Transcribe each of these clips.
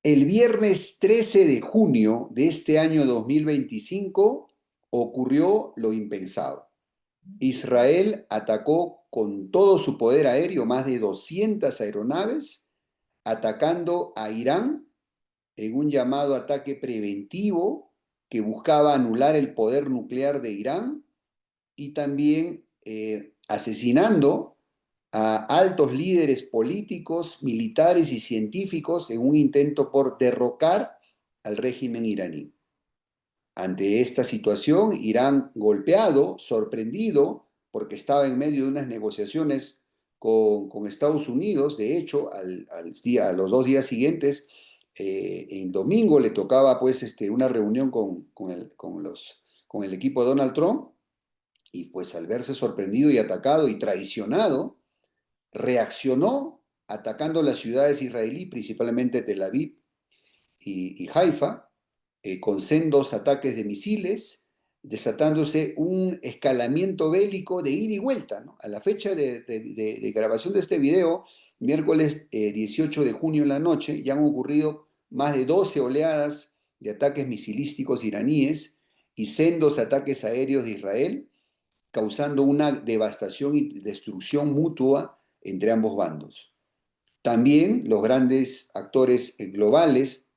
El viernes 13 de junio de este año 2025 ocurrió lo impensado. Israel atacó con todo su poder aéreo, más de 200 aeronaves, atacando a Irán en un llamado ataque preventivo que buscaba anular el poder nuclear de Irán y también asesinando a altos líderes políticos, militares y científicos en un intento por derrocar al régimen iraní. Ante esta situación, Irán, golpeado, sorprendido, porque estaba en medio de unas negociaciones con Estados Unidos, de hecho, a los 2 días siguientes, en domingo le tocaba pues una reunión con el equipo de Donald Trump, y pues al verse sorprendido y atacado y traicionado, reaccionó atacando las ciudades israelíes, principalmente Tel Aviv y Haifa, con sendos ataques de misiles, desatándose un escalamiento bélico de ida y vuelta, ¿no? A la fecha de grabación de este video, miércoles 18 de junio en la noche, ya han ocurrido más de 12 oleadas de ataques misilísticos iraníes y sendos ataques aéreos de Israel, causando una devastación y destrucción mutua entre ambos bandos. También los grandes actores globales,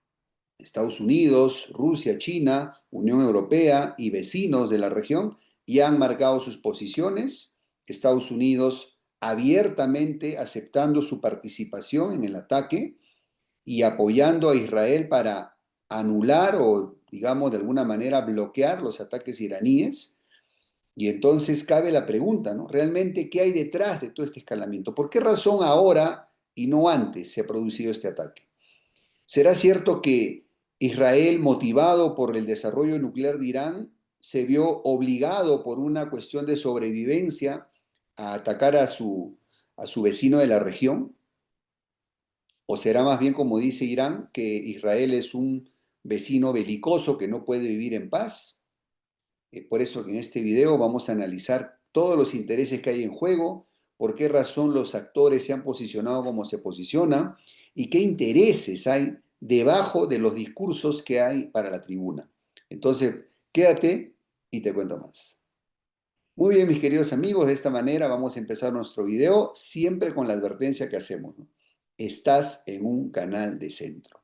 Estados Unidos, Rusia, China, Unión Europea y vecinos de la región, ya han marcado sus posiciones. Estados Unidos abiertamente aceptando su participación en el ataque y apoyando a Israel para anular o, digamos, de alguna manera bloquear los ataques iraníes. Y entonces cabe la pregunta, ¿no? ¿Realmente qué hay detrás de todo este escalamiento? ¿Por qué razón ahora y no antes se ha producido este ataque? ¿Será cierto que Israel, motivado por el desarrollo nuclear de Irán, se vio obligado por una cuestión de sobrevivencia a atacar a su vecino de la región? ¿O será más bien como dice Irán, que Israel es un vecino belicoso que no puede vivir en paz? Por eso que en este video vamos a analizar todos los intereses que hay en juego, por qué razón los actores se han posicionado como se posicionan y qué intereses hay debajo de los discursos que hay para la tribuna. Entonces, quédate y te cuento más. Muy bien, mis queridos amigos, de esta manera vamos a empezar nuestro video, siempre con la advertencia que hacemos, ¿no? Estás en un canal de centro.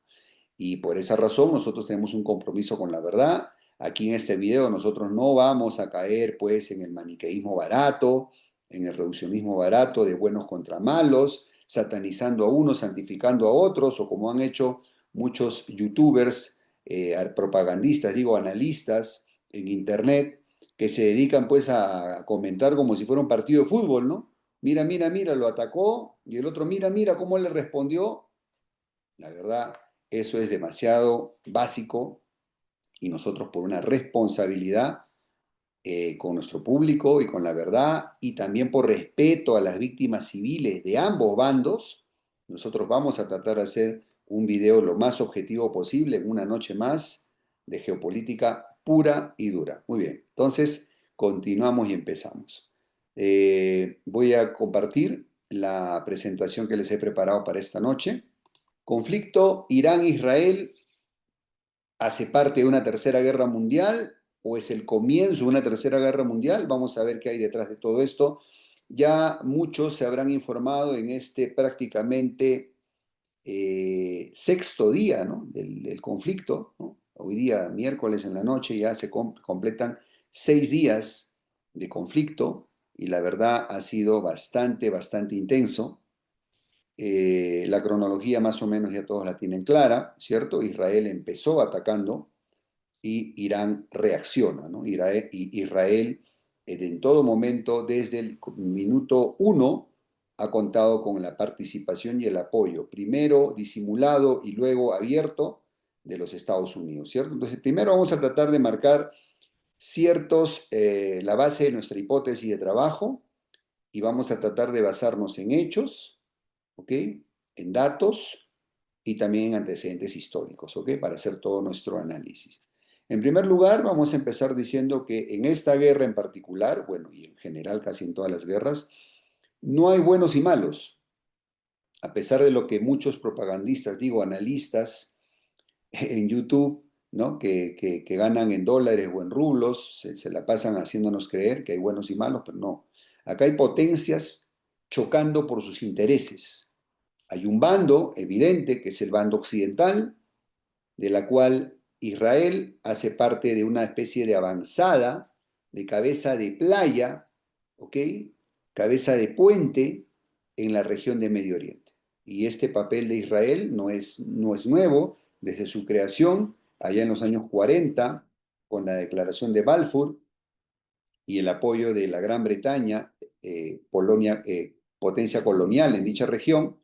Y por esa razón nosotros tenemos un compromiso con la verdad. Aquí en este video nosotros no vamos a caer pues en el maniqueísmo barato, en el reduccionismo barato de buenos contra malos, satanizando a unos, santificando a otros, o como han hecho muchos youtubers, propagandistas, digo, analistas en internet, que se dedican pues a comentar como si fuera un partido de fútbol, ¿no? Mira, mira, mira, lo atacó y el otro, mira, mira cómo le respondió. La verdad, eso es demasiado básico y nosotros por una responsabilidad con nuestro público y con la verdad y también por respeto a las víctimas civiles de ambos bandos, nosotros vamos a tratar de hacer un video lo más objetivo posible en una noche más de geopolítica pura y dura. Muy bien, entonces continuamos y empezamos. Voy a compartir la presentación que les he preparado para esta noche. Conflicto Irán-Israel hace parte de una tercera guerra mundial o es el comienzo de una tercera guerra mundial. Vamos a ver qué hay detrás de todo esto. Ya muchos se habrán informado en este prácticamente sexto día, ¿no? del conflicto, ¿no? Hoy día, miércoles en la noche, ya se completan 6 días de conflicto y la verdad ha sido bastante, bastante intenso. La cronología más o menos ya todos la tienen clara, ¿cierto? Israel empezó atacando y Irán reacciona, ¿no? Israel en todo momento, desde el minuto uno, ha contado con la participación y el apoyo, primero disimulado y luego abierto, de los Estados Unidos, ¿cierto? Entonces, primero vamos a tratar de marcar la base de nuestra hipótesis de trabajo y vamos a tratar de basarnos en hechos, ¿ok? En datos y también en antecedentes históricos, ¿ok? Para hacer todo nuestro análisis. En primer lugar, vamos a empezar diciendo que en esta guerra en particular, bueno, y en general casi en todas las guerras, no hay buenos y malos, a pesar de lo que muchos propagandistas, digo, analistas en YouTube, ¿no? Que ganan en dólares o en rublos, se la pasan haciéndonos creer que hay buenos y malos, pero no. Acá hay potencias chocando por sus intereses. Hay un bando evidente, que es el bando occidental, de la cual Israel hace parte de una especie de avanzada, de cabeza de playa, ¿ok? Cabeza de puente en la región de Medio Oriente. Y este papel de Israel no es nuevo, desde su creación, allá en los años 40, con la declaración de Balfour y el apoyo de la Gran Bretaña, Polonia, potencia colonial en dicha región,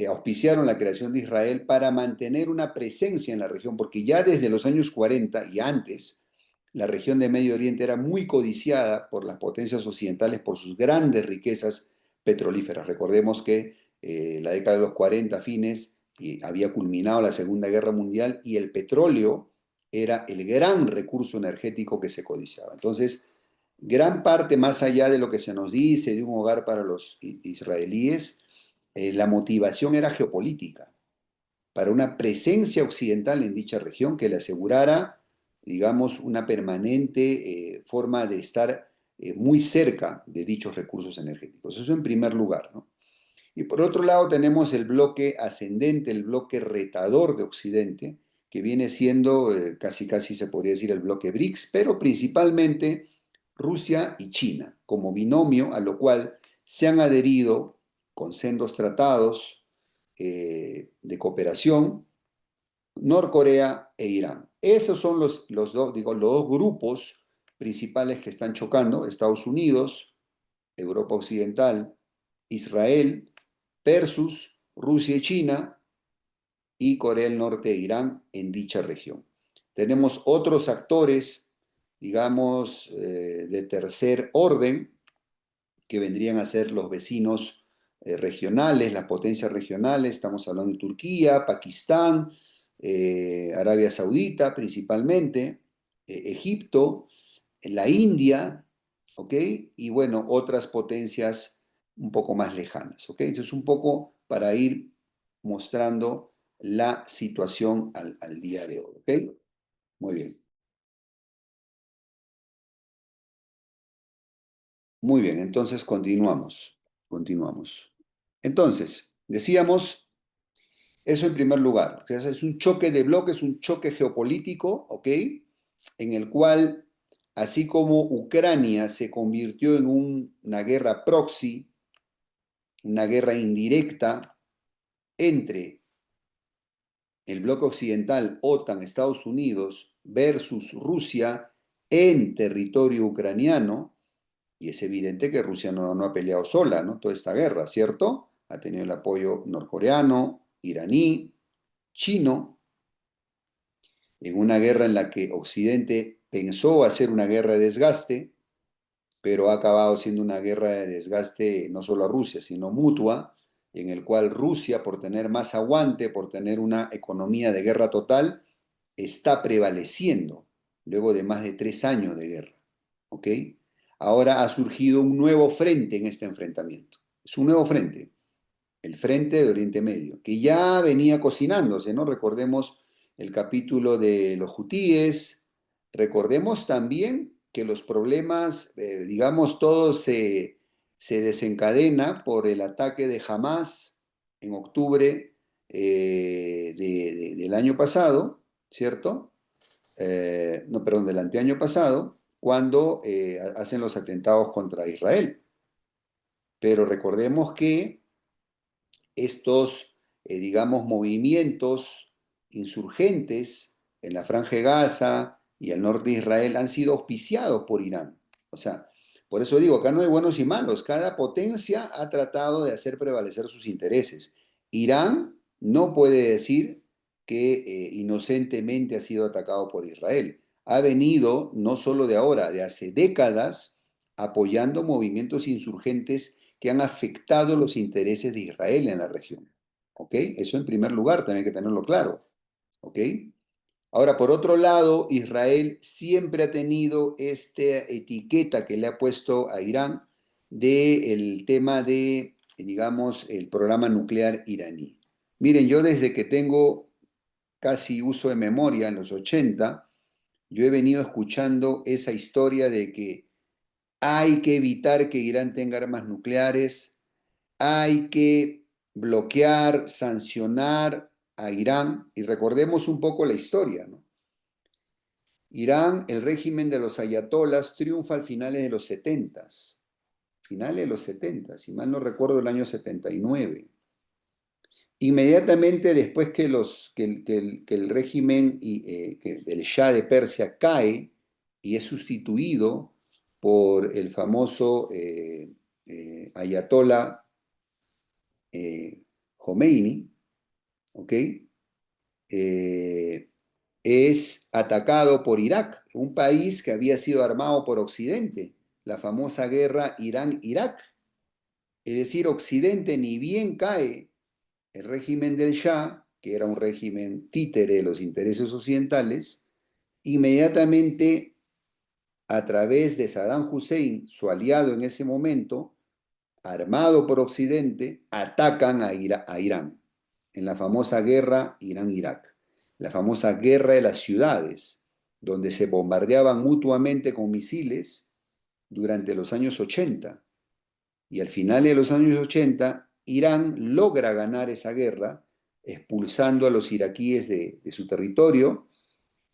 auspiciaron la creación de Israel para mantener una presencia en la región, porque ya desde los años 40 y antes, la región de Medio Oriente era muy codiciada por las potencias occidentales por sus grandes riquezas petrolíferas. Recordemos que la década de los 40 fines había culminado la Segunda Guerra Mundial y el petróleo era el gran recurso energético que se codiciaba. Entonces, gran parte más allá de lo que se nos dice de un hogar para los israelíes, la motivación era geopolítica, para una presencia occidental en dicha región que le asegurara, digamos, una permanente forma de estar muy cerca de dichos recursos energéticos. Eso en primer lugar, ¿no? Y por otro lado tenemos el bloque ascendente, el bloque retador de Occidente, que viene siendo casi casi se podría decir el bloque BRICS, pero principalmente Rusia y China, como binomio a lo cual se han adherido con sendos tratados de cooperación Norcorea e Irán. Esos son los dos grupos principales que están chocando, Estados Unidos, Europa Occidental, Israel, versus Rusia y China y Corea del Norte e Irán en dicha región. Tenemos otros actores, digamos, de tercer orden, que vendrían a ser los vecinos regionales, las potencias regionales, estamos hablando de Turquía, Pakistán, Arabia Saudita principalmente, Egipto, la India, ¿ok? Y bueno, otras potencias un poco más lejanas, ¿ok? Eso es un poco para ir mostrando la situación al día de hoy, ¿ok? Muy bien, muy bien, entonces continuamos. Entonces, decíamos, eso en primer lugar, o sea, es un choque de bloques, un choque geopolítico, ¿ok? En el cual, así como Ucrania se convirtió en una guerra proxy, una guerra indirecta entre el bloque occidental, OTAN, Estados Unidos, versus Rusia en territorio ucraniano, y es evidente que Rusia no ha peleado sola, ¿no? Toda esta guerra, ¿cierto? Ha tenido el apoyo norcoreano, iraní, chino, en una guerra en la que Occidente pensó hacer una guerra de desgaste, pero ha acabado siendo una guerra de desgaste no solo a Rusia, sino mutua, en el cual Rusia, por tener más aguante, por tener una economía de guerra total, está prevaleciendo luego de más de 3 años de guerra. ¿Ok? Ahora ha surgido un nuevo frente en este enfrentamiento. Es un nuevo frente, el frente de Oriente Medio, que ya venía cocinándose, ¿no? Recordemos el capítulo de los hutíes, recordemos también que los problemas, digamos, todo se desencadena por el ataque de Hamas en octubre del año pasado, ¿cierto? No, perdón, del anteaño pasado, cuando hacen los atentados contra Israel. Pero recordemos que estos, digamos, movimientos insurgentes en la Franja de Gaza y al norte de Israel han sido auspiciados por Irán. O sea, por eso digo, acá no hay buenos y malos. Cada potencia ha tratado de hacer prevalecer sus intereses. Irán no puede decir que inocentemente ha sido atacado por Israel. Ha venido, no solo de ahora, de hace décadas, apoyando movimientos insurgentes que han afectado los intereses de Israel en la región. ¿Ok? Eso en primer lugar, también hay que tenerlo claro. ¿Ok? Ahora, por otro lado, Israel siempre ha tenido esta etiqueta que le ha puesto a Irán del tema de, digamos, el programa nuclear iraní. Miren, yo desde que tengo casi uso de memoria, en los 80, yo he venido escuchando esa historia de que hay que evitar que Irán tenga armas nucleares, hay que bloquear, sancionar a Irán. Y recordemos un poco la historia, ¿no? Irán, el régimen de los ayatolas, triunfa al finales de los 70, si mal no recuerdo, el año 79. Inmediatamente después que el régimen del Shah de Persia cae y es sustituido por el famoso ayatollah Khomeini, ¿ok? Eh, es atacado por Irak, un país que había sido armado por Occidente, la famosa guerra Irán-Irak. Es decir, Occidente ni bien cae el régimen del Shah, que era un régimen títere de los intereses occidentales, inmediatamente a través de Saddam Hussein, su aliado en ese momento, armado por Occidente, atacan a Irán en la famosa guerra Irán-Irak, la famosa guerra de las ciudades, donde se bombardeaban mutuamente con misiles durante los años 80. Y al final de los años 80, Irán logra ganar esa guerra, expulsando a los iraquíes de su territorio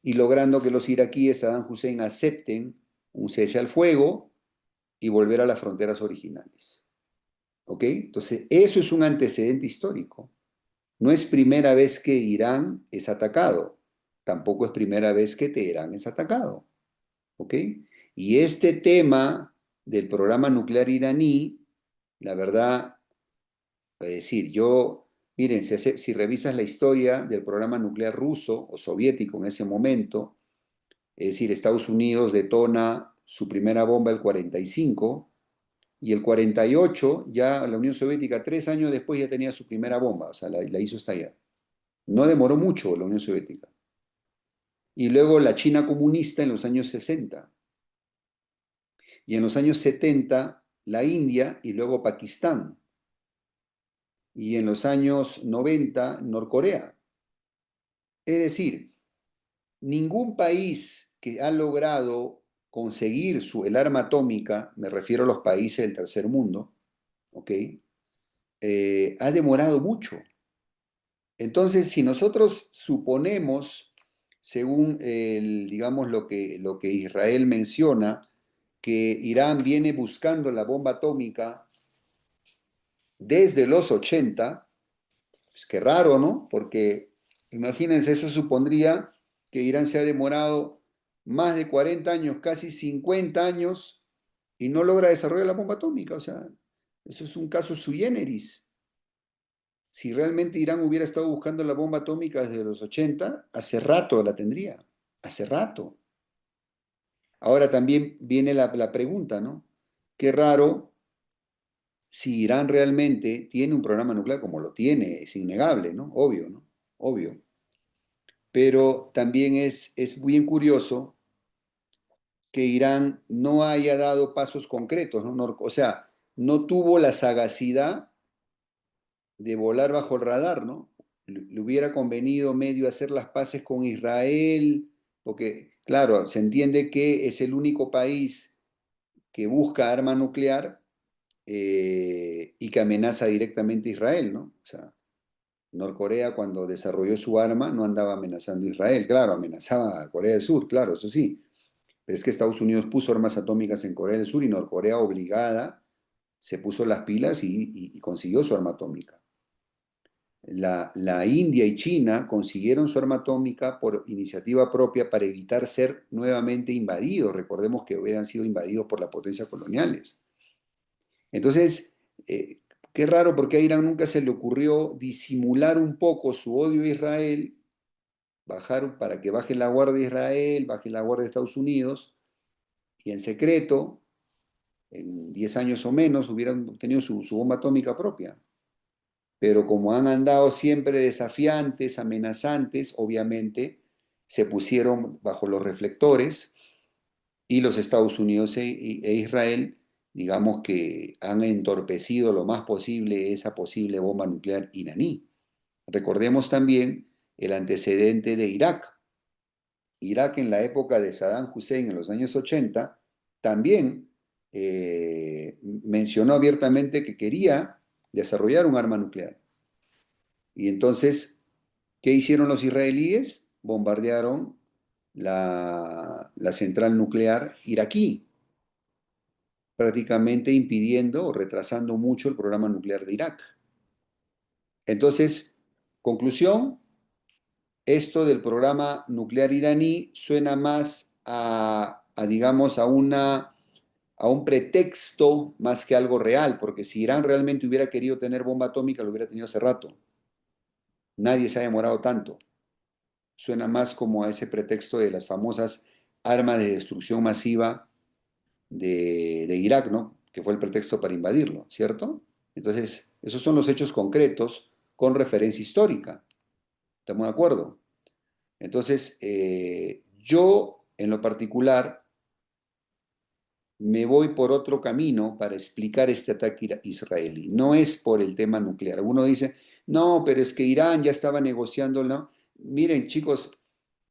y logrando que los iraquíes, Saddam Hussein, acepten un cese al fuego y volver a las fronteras originales. ¿Ok? Entonces, eso es un antecedente histórico. No es primera vez que Irán es atacado, tampoco es primera vez que Teherán es atacado. ¿Ok? Y este tema del programa nuclear iraní, la verdad, es decir, miren, si revisas la historia del programa nuclear ruso o soviético en ese momento, es decir, Estados Unidos detona su primera bomba el 45 y el 48 ya la Unión Soviética 3 años después ya tenía su primera bomba, o sea, la hizo estallar. No demoró mucho la Unión Soviética. Y luego la China comunista en los años 60. Y en los años 70 la India y luego Pakistán. Y en los años 90 Norcorea. Es decir, ningún país que ha logrado conseguir el arma atómica, me refiero a los países del tercer mundo, ¿ok? Ha demorado mucho. Entonces, si nosotros suponemos, según digamos lo que Israel menciona, que Irán viene buscando la bomba atómica desde los 80, pues qué raro, ¿no? Porque imagínense, eso supondría que Irán se ha demorado más de 40 años, casi 50 años, y no logra desarrollar la bomba atómica. O sea, eso es un caso sui generis. Si realmente Irán hubiera estado buscando la bomba atómica desde los 80, hace rato la tendría, hace rato. Ahora también viene la pregunta, ¿no? Qué raro si Irán realmente tiene un programa nuclear como lo tiene, es innegable, ¿no? Obvio, ¿no? Obvio. Pero también es bien curioso que Irán no haya dado pasos concretos, ¿no? O sea, no tuvo la sagacidad de volar bajo el radar, ¿no? Le hubiera convenido medio hacer las paces con Israel, porque, claro, se entiende que es el único país que busca arma nuclear y que amenaza directamente a Israel, ¿no? O sea, Norcorea cuando desarrolló su arma no andaba amenazando a Israel, claro, amenazaba a Corea del Sur, claro, eso sí, pero es que Estados Unidos puso armas atómicas en Corea del Sur y Norcorea obligada se puso las pilas y consiguió su arma atómica. La India y China consiguieron su arma atómica por iniciativa propia para evitar ser nuevamente invadidos. Recordemos que hubieran sido invadidos por las potencias coloniales. Entonces, qué raro porque a Irán nunca se le ocurrió disimular un poco su odio a Israel, bajar para que baje la guardia de Israel, baje la guardia de Estados Unidos, y en secreto, en 10 años o menos, hubieran obtenido su bomba atómica propia. Pero como han andado siempre desafiantes, amenazantes, obviamente se pusieron bajo los reflectores y los Estados Unidos e Israel, digamos que han entorpecido lo más posible esa posible bomba nuclear iraní. Recordemos también el antecedente de Irak. Irak en la época de Saddam Hussein en los años 80 también mencionó abiertamente que quería desarrollar un arma nuclear. Y entonces, ¿qué hicieron los israelíes? Bombardearon la central nuclear iraquí, prácticamente impidiendo o retrasando mucho el programa nuclear de Irak. Entonces, conclusión, esto del programa nuclear iraní suena más digamos, a un pretexto más que algo real, porque si Irán realmente hubiera querido tener bomba atómica, lo hubiera tenido hace rato. Nadie se ha demorado tanto. Suena más como a ese pretexto de las famosas armas de destrucción masiva de Irak, ¿no? Que fue el pretexto para invadirlo, ¿cierto? Entonces, esos son los hechos concretos con referencia histórica. ¿Estamos de acuerdo? Entonces, yo en lo particular me voy por otro camino para explicar este ataque israelí. No es por el tema nuclear. Algunos dicen, no, pero es que Irán ya estaba negociando, ¿no? Miren, chicos,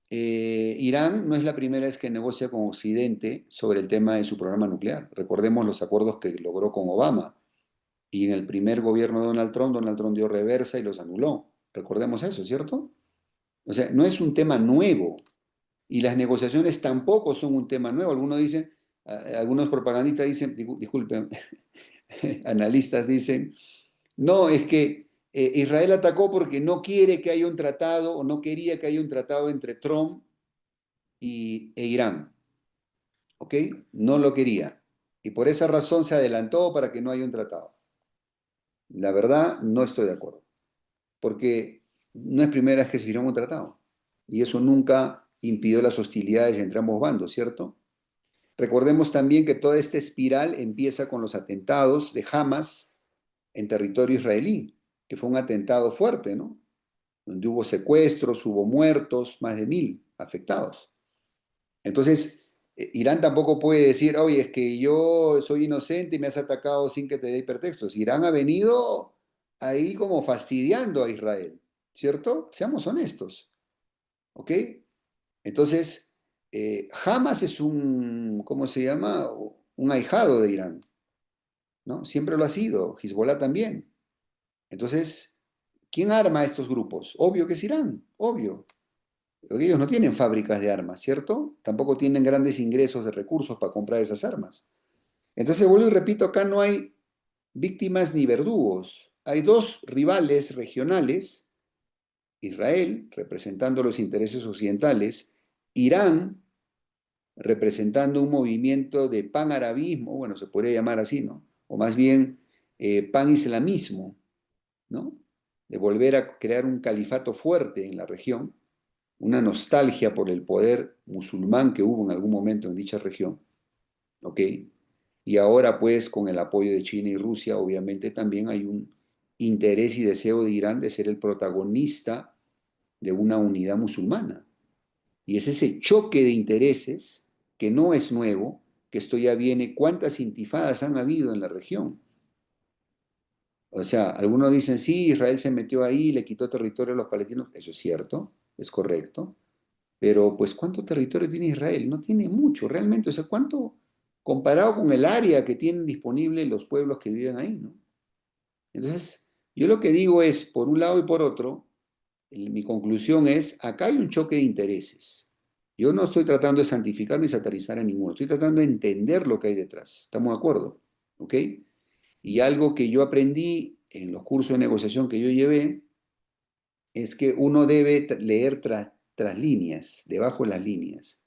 Irán no es la primera vez que negocia con Occidente sobre el tema de su programa nuclear. Recordemos los acuerdos que logró con Obama. Y en el primer gobierno de Donald Trump dio reversa y los anuló. Recordemos eso, ¿cierto? O sea, no es un tema nuevo. Y las negociaciones tampoco son un tema nuevo. Algunos dicen, algunos propagandistas dicen, disculpen, analistas dicen, no, es que Israel atacó porque no quiere que haya un tratado o no quería que haya un tratado entre Trump e Irán. ¿Ok? No lo quería. Y por esa razón se adelantó para que no haya un tratado. La verdad, no estoy de acuerdo. Porque no es primera vez que se firmó un tratado. Y eso nunca impidió las hostilidades entre ambos bandos, ¿cierto? Recordemos también que toda esta espiral empieza con los atentados de Hamas en territorio israelí, que fue un atentado fuerte, ¿no? Donde hubo secuestros, hubo muertos, más de 1.000 afectados. Entonces, Irán tampoco puede decir, oye, es que yo soy inocente y me has atacado sin que te dé hipertextos. Irán ha venido ahí como fastidiando a Israel, ¿cierto? Seamos honestos, ¿ok? Entonces, Hamas es un, ¿cómo se llama? Un ahijado de Irán, ¿no? Siempre lo ha sido, Hezbollah también. Entonces, ¿quién arma a estos grupos? Obvio que es Irán, obvio. Porque ellos no tienen fábricas de armas, ¿cierto? Tampoco tienen grandes ingresos de recursos para comprar esas armas. Entonces, vuelvo y repito, acá no hay víctimas ni verdugos. Hay dos rivales regionales, Israel, representando los intereses occidentales, Irán, representando un movimiento de panarabismo, bueno, se podría llamar así, ¿no? O más bien panislamismo, ¿no? De volver a crear un califato fuerte en la región, una nostalgia por el poder musulmán que hubo en algún momento en dicha región, ¿ok? Y ahora pues con el apoyo de China y Rusia, obviamente también hay un interés y deseo de Irán de ser el protagonista de una unidad musulmana. Y es ese choque de intereses, que no es nuevo, que esto ya viene, ¿cuántas intifadas han habido en la región? O sea, algunos dicen, sí, Israel se metió ahí, le quitó territorio a los palestinos. Eso es cierto, es correcto. Pero, pues, ¿cuánto territorio tiene Israel? No tiene mucho, realmente. O sea, ¿cuánto comparado con el área que tienen disponible los pueblos que viven ahí, ¿no? Entonces, yo lo que digo es, por un lado y por otro, mi conclusión es, acá hay un choque de intereses. Yo no estoy tratando de santificar ni satarizar a ninguno, estoy tratando de entender lo que hay detrás. ¿Estamos de acuerdo? ¿Ok? Y algo que yo aprendí en los cursos de negociación que yo llevé es que uno debe leer tras líneas, debajo de las líneas.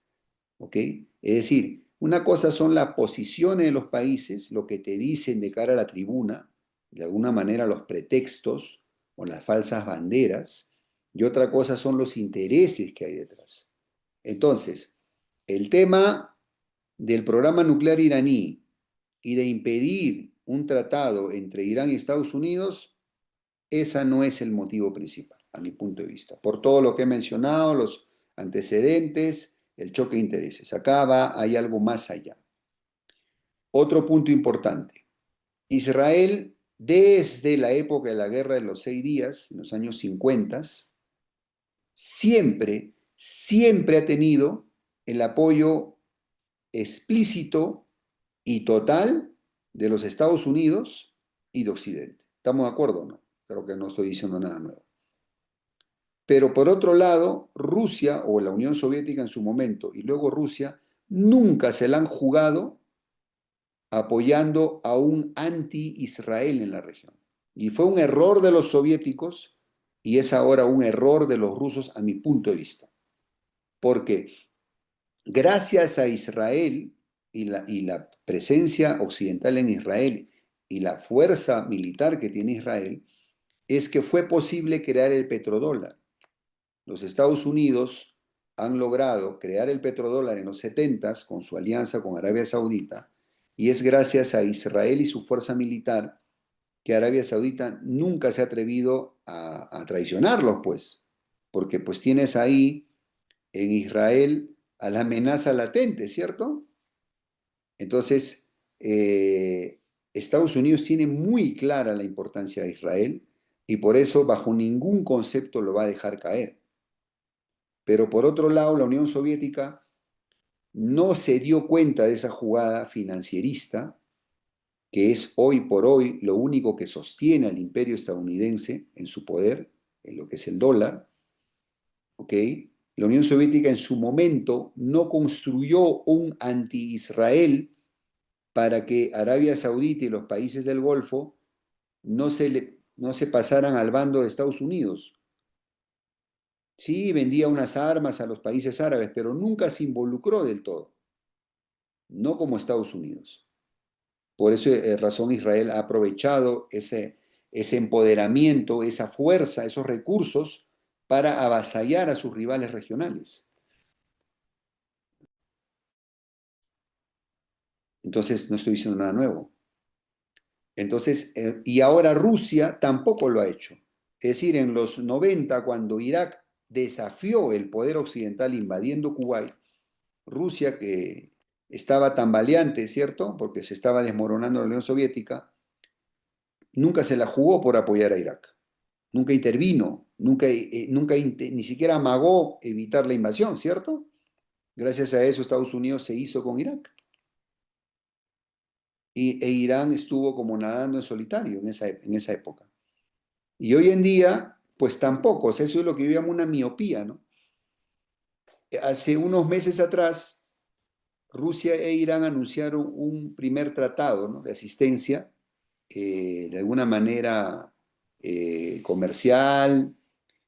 ¿Ok? Es decir, una cosa son las posiciones de los países, lo que te dicen de cara a la tribuna, de alguna manera los pretextos o las falsas banderas, y otra cosa son los intereses que hay detrás. Entonces, el tema del programa nuclear iraní y de impedir un tratado entre Irán y Estados Unidos, esa no es el motivo principal, a mi punto de vista. Por todo lo que he mencionado, los antecedentes, el choque de intereses. Acá hay algo más allá. Otro punto importante. Israel, desde la época de la Guerra de los 6 días, en los años 50, siempre, siempre ha tenido el apoyo explícito y total de los Estados Unidos y de Occidente. ¿Estamos de acuerdo o no? Creo que no estoy diciendo nada nuevo. Pero por otro lado, Rusia o la Unión Soviética en su momento y luego Rusia nunca se la han jugado apoyando a un anti-Israel en la región. Y fue un error de los soviéticos y es ahora un error de los rusos a mi punto de vista. Porque gracias a Israel y la presencia occidental en Israel y la fuerza militar que tiene Israel, es que fue posible crear el petrodólar. Los Estados Unidos han logrado crear el petrodólar en los 70 con su alianza con Arabia Saudita y es gracias a Israel y su fuerza militar que Arabia Saudita nunca se ha atrevido a traicionarlos, pues, porque pues tienes ahí en Israel a la amenaza latente, ¿cierto? Entonces, Estados Unidos tiene muy clara la importancia de Israel y por eso bajo ningún concepto lo va a dejar caer. Pero por otro lado, la Unión Soviética no se dio cuenta de esa jugada financierista, que es hoy por hoy lo único que sostiene al imperio estadounidense en su poder, en lo que es el dólar, ¿ok? La Unión Soviética en su momento no construyó un anti-Israel para que Arabia Saudita y los países del Golfo no se pasaran al bando de Estados Unidos. Sí, vendía unas armas a los países árabes, pero nunca se involucró del todo, no como Estados Unidos. Por eso razón Israel ha aprovechado ese empoderamiento, esa fuerza, esos recursos para avasallar a sus rivales regionales. Entonces, no estoy diciendo nada nuevo. Entonces, y ahora Rusia tampoco lo ha hecho. Es decir, en los 90, cuando Irak desafió el poder occidental invadiendo Kuwait, Rusia, que estaba tambaleante, ¿cierto? Porque se estaba desmoronando la Unión Soviética, nunca se la jugó por apoyar a Irak. Nunca intervino, nunca ni siquiera amagó evitar la invasión, ¿cierto? Gracias a eso Estados Unidos se hizo con Irak. E Irán estuvo como nadando en solitario en esa época. Y hoy en día, pues tampoco, o sea, eso es lo que yo llamo una miopía, ¿no? Hace unos meses atrás, Rusia e Irán anunciaron un primer tratado, ¿no?, de asistencia, de alguna manera comercial,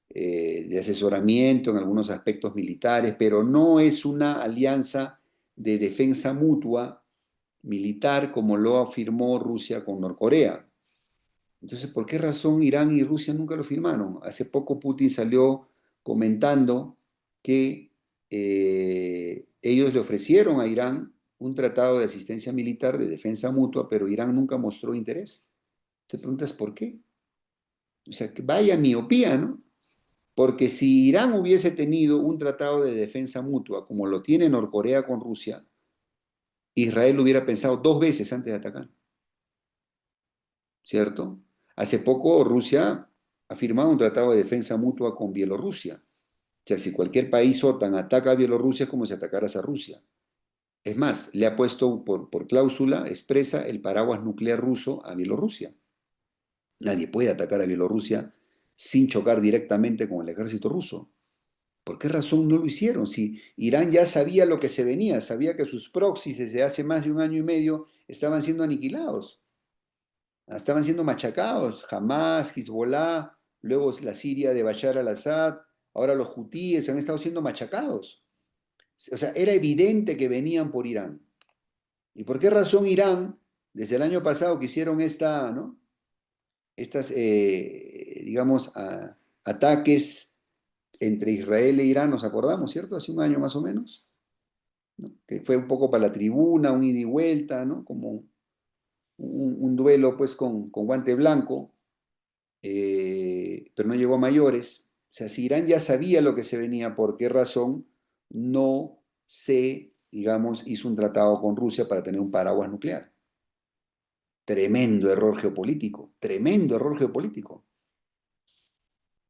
de asesoramiento en algunos aspectos militares, pero no es una alianza de defensa mutua militar como lo afirmó Rusia con Norcorea. Entonces, ¿por qué razón Irán y Rusia nunca lo firmaron? Hace poco Putin salió comentando que ellos le ofrecieron a Irán un tratado de asistencia militar de defensa mutua, pero Irán nunca mostró interés. Te preguntas por qué. O sea, que vaya miopía, ¿no? Porque si Irán hubiese tenido un tratado de defensa mutua como lo tiene Norcorea con Rusia, Israel lo hubiera pensado dos veces antes de atacar, ¿cierto? Hace poco Rusia ha firmado un tratado de defensa mutua con Bielorrusia. O sea, si cualquier país OTAN ataca a Bielorrusia es como si atacaras a Rusia. Es más, le ha puesto por cláusula expresa el paraguas nuclear ruso a Bielorrusia. Nadie puede atacar a Bielorrusia sin chocar directamente con el ejército ruso. ¿Por qué razón no lo hicieron? Si Irán ya sabía lo que se venía, sabía que sus proxies desde hace más de un año y medio estaban siendo aniquilados, estaban siendo machacados. Hamas, Hezbollah, luego la Siria de Bashar al-Assad, ahora los hutíes han estado siendo machacados. O sea, era evidente que venían por Irán. ¿Y por qué razón Irán, desde el año pasado que hicieron ¿no?, estas, digamos, ataques entre Israel e Irán, nos acordamos, ¿cierto? Hace un año más o menos, ¿no?, que fue un poco para la tribuna, un ida y vuelta, ¿no?, como un duelo pues con guante blanco, pero no llegó a mayores. O sea, si Irán ya sabía lo que se venía, ¿por qué razón no se, digamos, hizo un tratado con Rusia para tener un paraguas nuclear? Tremendo error geopolítico,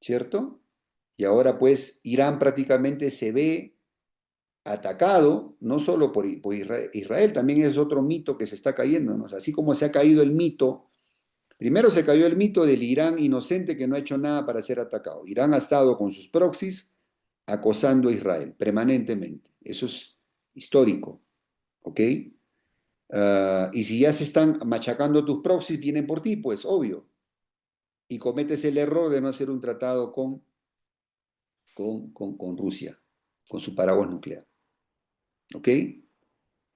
¿cierto? Y ahora pues Irán prácticamente se ve atacado, no solo por Israel, también es otro mito que se está cayendo, ¿no? O sea, así como se ha caído el mito, primero se cayó el mito del Irán inocente que no ha hecho nada para ser atacado. Irán ha estado con sus proxies acosando a Israel permanentemente. Eso es histórico, ¿ok? Y si ya se están machacando tus proxies, vienen por ti, pues obvio. Y cometes el error de no hacer un tratado con Rusia, con su paraguas nuclear, ¿ok?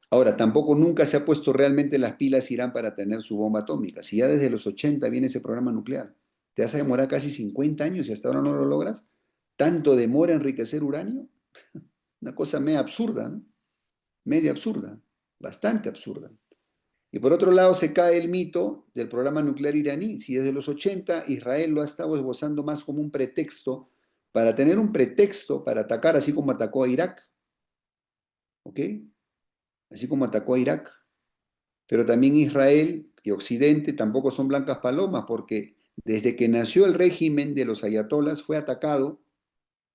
Ahora, tampoco nunca se ha puesto realmente las pilas Irán para tener su bomba atómica. Si ya desde los 80 viene ese programa nuclear, te vas a demorar casi 50 años y hasta ahora no lo logras. ¿Tanto demora enriquecer uranio? Una cosa media absurda, ¿no? Media absurda, bastante absurda. Y por otro lado se cae el mito del programa nuclear iraní. Si desde los 80 Israel lo ha estado esbozando más como un pretexto para tener un pretexto para atacar, así como atacó a Irak, ¿ok? Así como atacó a Irak. Pero también Israel y Occidente tampoco son blancas palomas, porque desde que nació el régimen de los ayatolas fue atacado,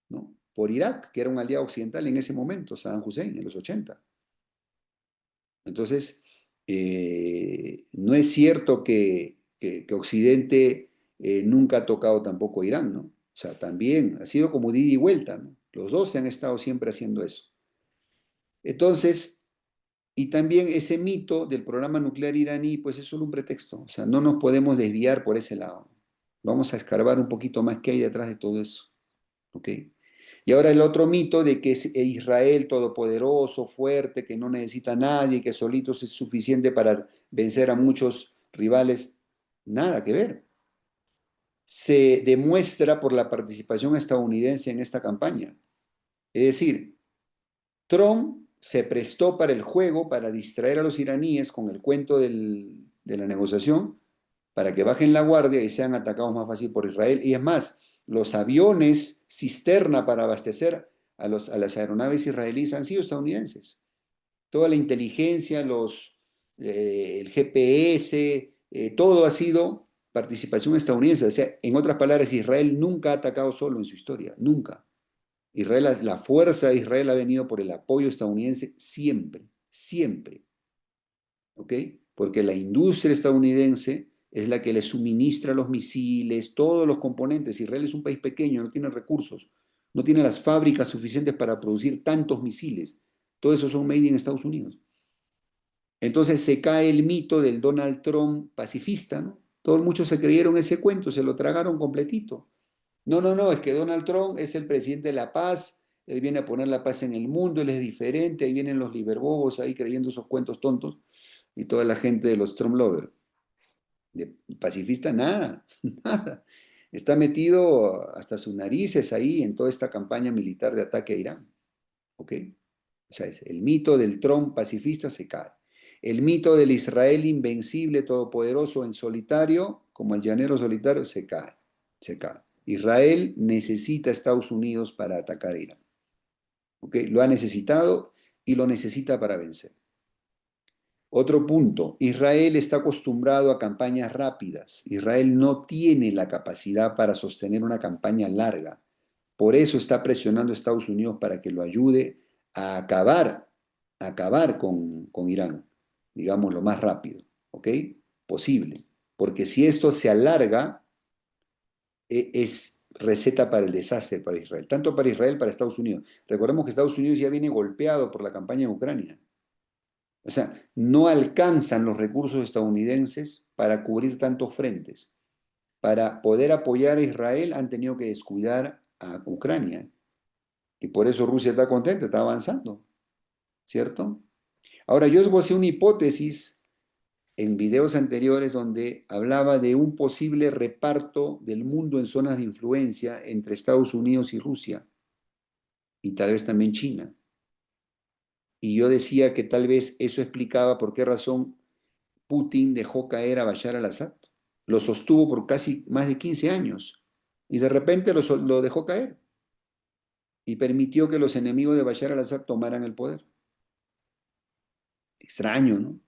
¿no?, por Irak, que era un aliado occidental en ese momento, Saddam Hussein, en los 80. Entonces, no es cierto que Occidente nunca ha tocado tampoco a Irán, ¿no? O sea, también ha sido como de ida y vuelta, ¿no? Los dos se han estado siempre haciendo eso. Entonces, y también ese mito del programa nuclear iraní, pues es solo un pretexto. O sea, no nos podemos desviar por ese lado. Vamos a escarbar un poquito más qué hay detrás de todo eso. ¿Ok? Y ahora el otro mito de que es Israel todopoderoso, fuerte, que no necesita a nadie, que solito es suficiente para vencer a muchos rivales. Nada que ver. Se demuestra por la participación estadounidense en esta campaña. Es decir, Trump se prestó para el juego, para distraer a los iraníes con el cuento de la negociación, para que bajen la guardia y sean atacados más fácil por Israel. Y es más, los aviones cisterna para abastecer a las aeronaves israelíes han sido estadounidenses. Toda la inteligencia, el GPS, todo ha sido participación estadounidense. O sea, en otras palabras, Israel nunca ha atacado solo en su historia, nunca. Israel, la fuerza de Israel ha venido por el apoyo estadounidense siempre, siempre, ¿ok? Porque la industria estadounidense es la que le suministra los misiles, todos los componentes. Israel es un país pequeño, no tiene recursos, no tiene las fábricas suficientes para producir tantos misiles. Todo eso son made in Estados Unidos. Entonces se cae el mito del Donald Trump pacifista, ¿no? Todos muchos se creyeron ese cuento, se lo tragaron completito. No, no, no, es que Donald Trump es el presidente de la paz, él viene a poner la paz en el mundo, él es diferente, ahí vienen los liberbobos ahí creyendo esos cuentos tontos y toda la gente de los Trump lovers. De pacifista nada, nada. Está metido hasta sus narices ahí en toda esta campaña militar de ataque a Irán, ¿ok? O sea, el mito del Trump pacifista se cae. El mito del Israel invencible, todopoderoso en solitario, como el llanero solitario, se cae, se cae. Israel necesita a Estados Unidos para atacar a Irán. ¿Ok? Lo ha necesitado y lo necesita para vencer. Otro punto, Israel está acostumbrado a campañas rápidas. Israel no tiene la capacidad para sostener una campaña larga. Por eso está presionando a Estados Unidos para que lo ayude a acabar con Irán, digamos, lo más rápido, ¿ok? Posible. Porque si esto se alarga, es receta para el desastre para Israel, tanto para Israel como para Estados Unidos. Recordemos que Estados Unidos ya viene golpeado por la campaña en Ucrania. O sea, no alcanzan los recursos estadounidenses para cubrir tantos frentes. Para poder apoyar a Israel han tenido que descuidar a Ucrania. Y por eso Rusia está contenta, está avanzando, ¿cierto? Ahora, yo esbocé una hipótesis en videos anteriores donde hablaba de un posible reparto del mundo en zonas de influencia entre Estados Unidos y Rusia, y tal vez también China. Y yo decía que tal vez eso explicaba por qué razón Putin dejó caer a Bashar al-Assad. Lo sostuvo por casi más de 15 años y de repente lo dejó caer y permitió que los enemigos de Bashar al-Assad tomaran el poder. Extraño, ¿no?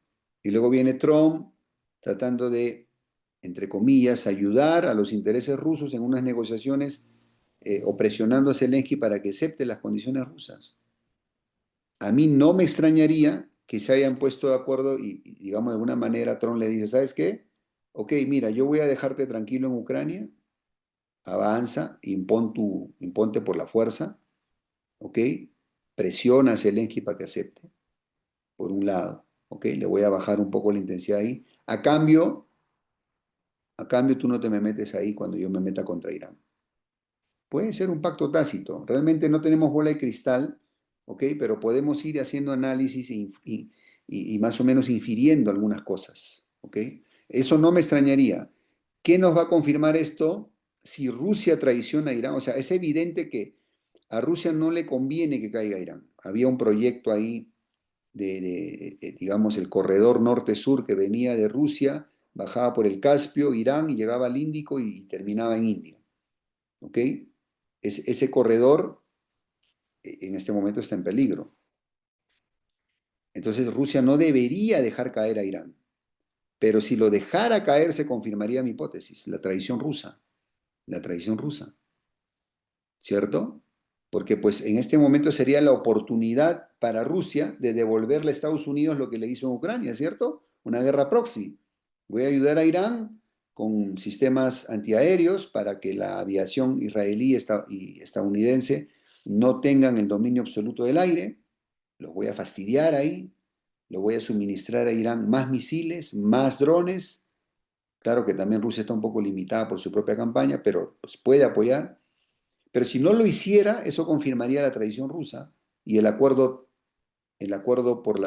Y luego viene Trump tratando de, entre comillas, ayudar a los intereses rusos en unas negociaciones o presionando a Zelensky para que acepte las condiciones rusas. A mí no me extrañaría que se hayan puesto de acuerdo digamos, de alguna manera Trump le dice, ¿sabes qué? Ok, mira, yo voy a dejarte tranquilo en Ucrania, avanza, imponte por la fuerza, ¿ok? Presiona a Zelensky para que acepte, por un lado, ¿ok? Le voy a bajar un poco la intensidad ahí. A cambio tú no te me metes ahí cuando yo me meta contra Irán. Puede ser un pacto tácito. Realmente no tenemos bola de cristal, ¿ok? Pero podemos ir haciendo análisis y más o menos infiriendo algunas cosas, ¿ok? Eso no me extrañaría. ¿Qué nos va a confirmar esto? Si Rusia traiciona a Irán, o sea, es evidente que a Rusia no le conviene que caiga Irán. Había un proyecto ahí digamos, el corredor norte-sur que venía de Rusia, bajaba por el Caspio, Irán, y llegaba al Índico y terminaba en India, ¿ok? Ese corredor en este momento está en peligro. Entonces Rusia no debería dejar caer a Irán, pero si lo dejara caer se confirmaría mi hipótesis, la traición rusa, ¿cierto? Porque pues en este momento sería la oportunidad para Rusia de devolverle a Estados Unidos lo que le hizo en Ucrania, ¿cierto? Una guerra proxy. Voy a ayudar a Irán con sistemas antiaéreos para que la aviación israelí y estadounidense no tengan el dominio absoluto del aire. Los voy a fastidiar ahí. Lo voy a suministrar a Irán más misiles, más drones. Claro que también Rusia está un poco limitada por su propia campaña, pero los puede apoyar. Pero si no lo hiciera, eso confirmaría la tradición rusa y el acuerdo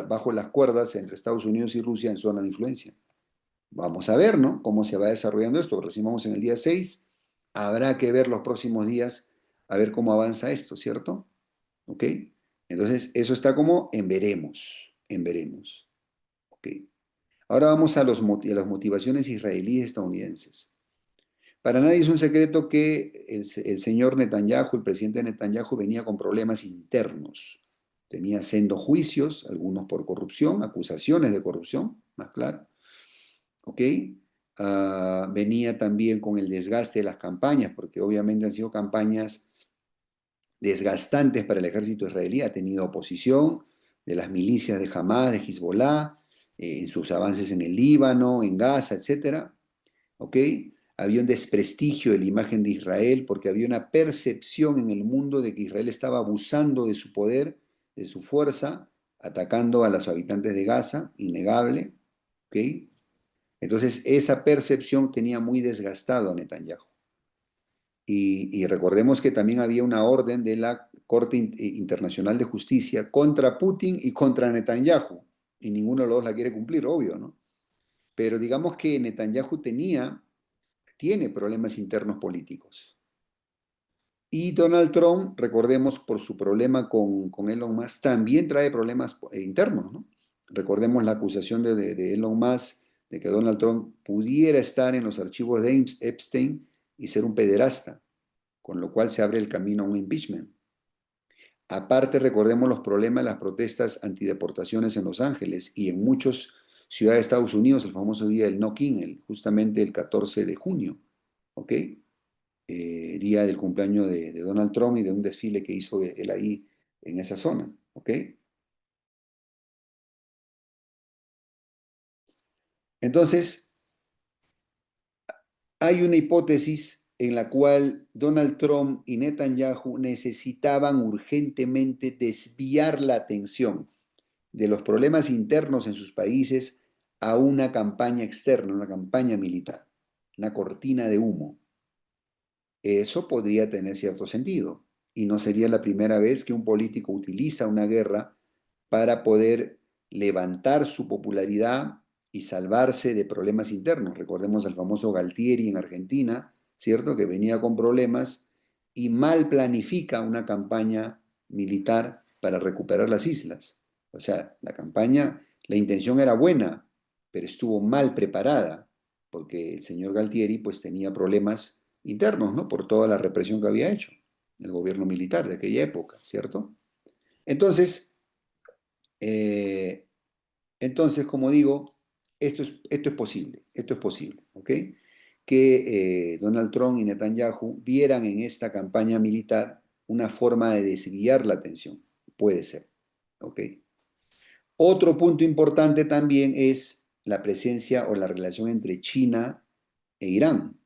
bajo las cuerdas entre Estados Unidos y Rusia en zona de influencia. Vamos a ver, ¿no? Cómo se va desarrollando esto. Recién vamos en el día 6. Habrá que ver los próximos días a ver cómo avanza esto, ¿cierto? ¿Ok? Entonces, eso está como en veremos, en veremos. ¿Ok? Ahora vamos a las motivaciones israelíes estadounidenses. Para nadie es un secreto que el señor Netanyahu, el presidente Netanyahu, venía con problemas internos. Tenía sendos juicios, algunos por corrupción, acusaciones de corrupción, más claro. ¿Ok? Venía también con el desgaste de las campañas, porque obviamente han sido campañas desgastantes para el ejército israelí. Ha tenido oposición de las milicias de Hamas, de Hezbollah, en sus avances en el Líbano, en Gaza, etcétera. ¿Ok? Había un desprestigio de la imagen de Israel porque había una percepción en el mundo de que Israel estaba abusando de su poder, de su fuerza, atacando a los habitantes de Gaza, innegable. ¿Ok? Entonces esa percepción tenía muy desgastado a Netanyahu. Y recordemos que también había una orden de la Corte Internacional de Justicia contra Putin y contra Netanyahu, y ninguno de los dos la quiere cumplir, obvio, ¿no? Pero digamos que Netanyahu tiene problemas internos políticos. Y Donald Trump, recordemos, por su problema con Elon Musk, también trae problemas internos, ¿no? Recordemos la acusación de Elon Musk de que Donald Trump pudiera estar en los archivos de Epstein y ser un pederasta, con lo cual se abre el camino a un impeachment. Aparte, recordemos los problemas de las protestas antideportaciones en Los Ángeles y en muchas ciudades de Estados Unidos, el famoso día del No-Kill, justamente el 14 de junio, ¿ok? Día del cumpleaños de Donald Trump y de un desfile que hizo él ahí en esa zona, ¿ok? Entonces, hay una hipótesis en la cual Donald Trump y Netanyahu necesitaban urgentemente desviar la atención de los problemas internos en sus países a una campaña externa, una campaña militar, una cortina de humo. Eso podría tener cierto sentido y no sería la primera vez que un político utiliza una guerra para poder levantar su popularidad y salvarse de problemas internos. Recordemos al famoso Galtieri en Argentina, ¿cierto? Que venía con problemas y mal planifica una campaña militar para recuperar las islas. O sea, la intención era buena, pero estuvo mal preparada, porque el señor Galtieri pues tenía problemas internos, ¿no? Por toda la represión que había hecho el gobierno militar de aquella época, ¿cierto? Entonces, eh, como digo, esto es posible, ¿ok? que Donald Trump y Netanyahu vieran en esta campaña militar una forma de desviar la atención. Puede ser. ¿Ok? Otro punto importante también es la presencia o la relación entre China e Irán.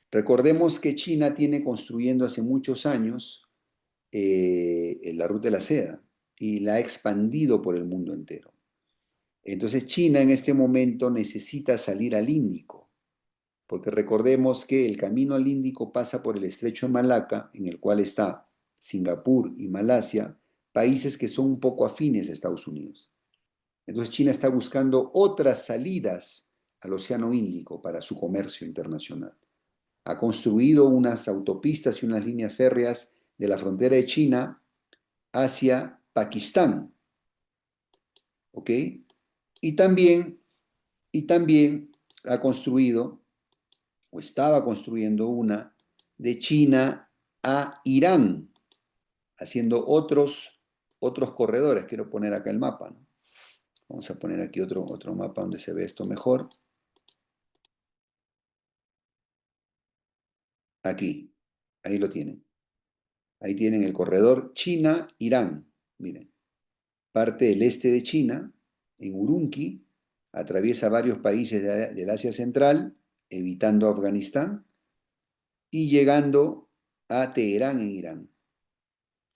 Recordemos que China tiene construyendo hace muchos años la ruta de la seda y la ha expandido por el mundo entero. Entonces China en este momento necesita salir al Índico, porque recordemos que el camino al Índico pasa por el estrecho de Malaca, en el cual está Singapur y Malasia, países que son un poco afines a Estados Unidos. Entonces China está buscando otras salidas al Océano Índico para su comercio internacional. Ha construido unas autopistas y unas líneas férreas de la frontera de China hacia Pakistán, ¿ok? Y también, y también ha construido, o estaba construyendo una, de China a Irán, haciendo otros corredores. Quiero poner acá el mapa, ¿no? Vamos a poner aquí otro mapa donde se ve esto mejor. Aquí, ahí lo tienen. Ahí tienen el corredor China-Irán. Miren, parte del este de China, en Urumqi, atraviesa varios países del Asia Central, evitando Afganistán, y llegando a Teherán, en Irán.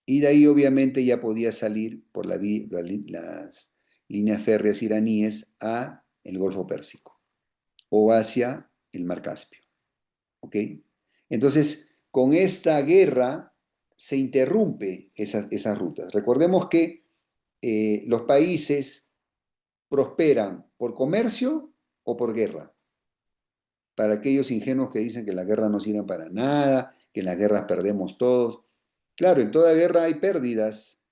Y de ahí obviamente ya podía salir por las líneas férreas iraníes a el Golfo Pérsico o hacia el Mar Caspio. ¿Ok? Entonces, con esta guerra se interrumpe esas rutas. Recordemos que los países prosperan por comercio o por guerra. Para aquellos ingenuos que dicen que las guerras no sirven para nada, que en las guerras perdemos todos. Claro, en toda guerra hay pérdidas,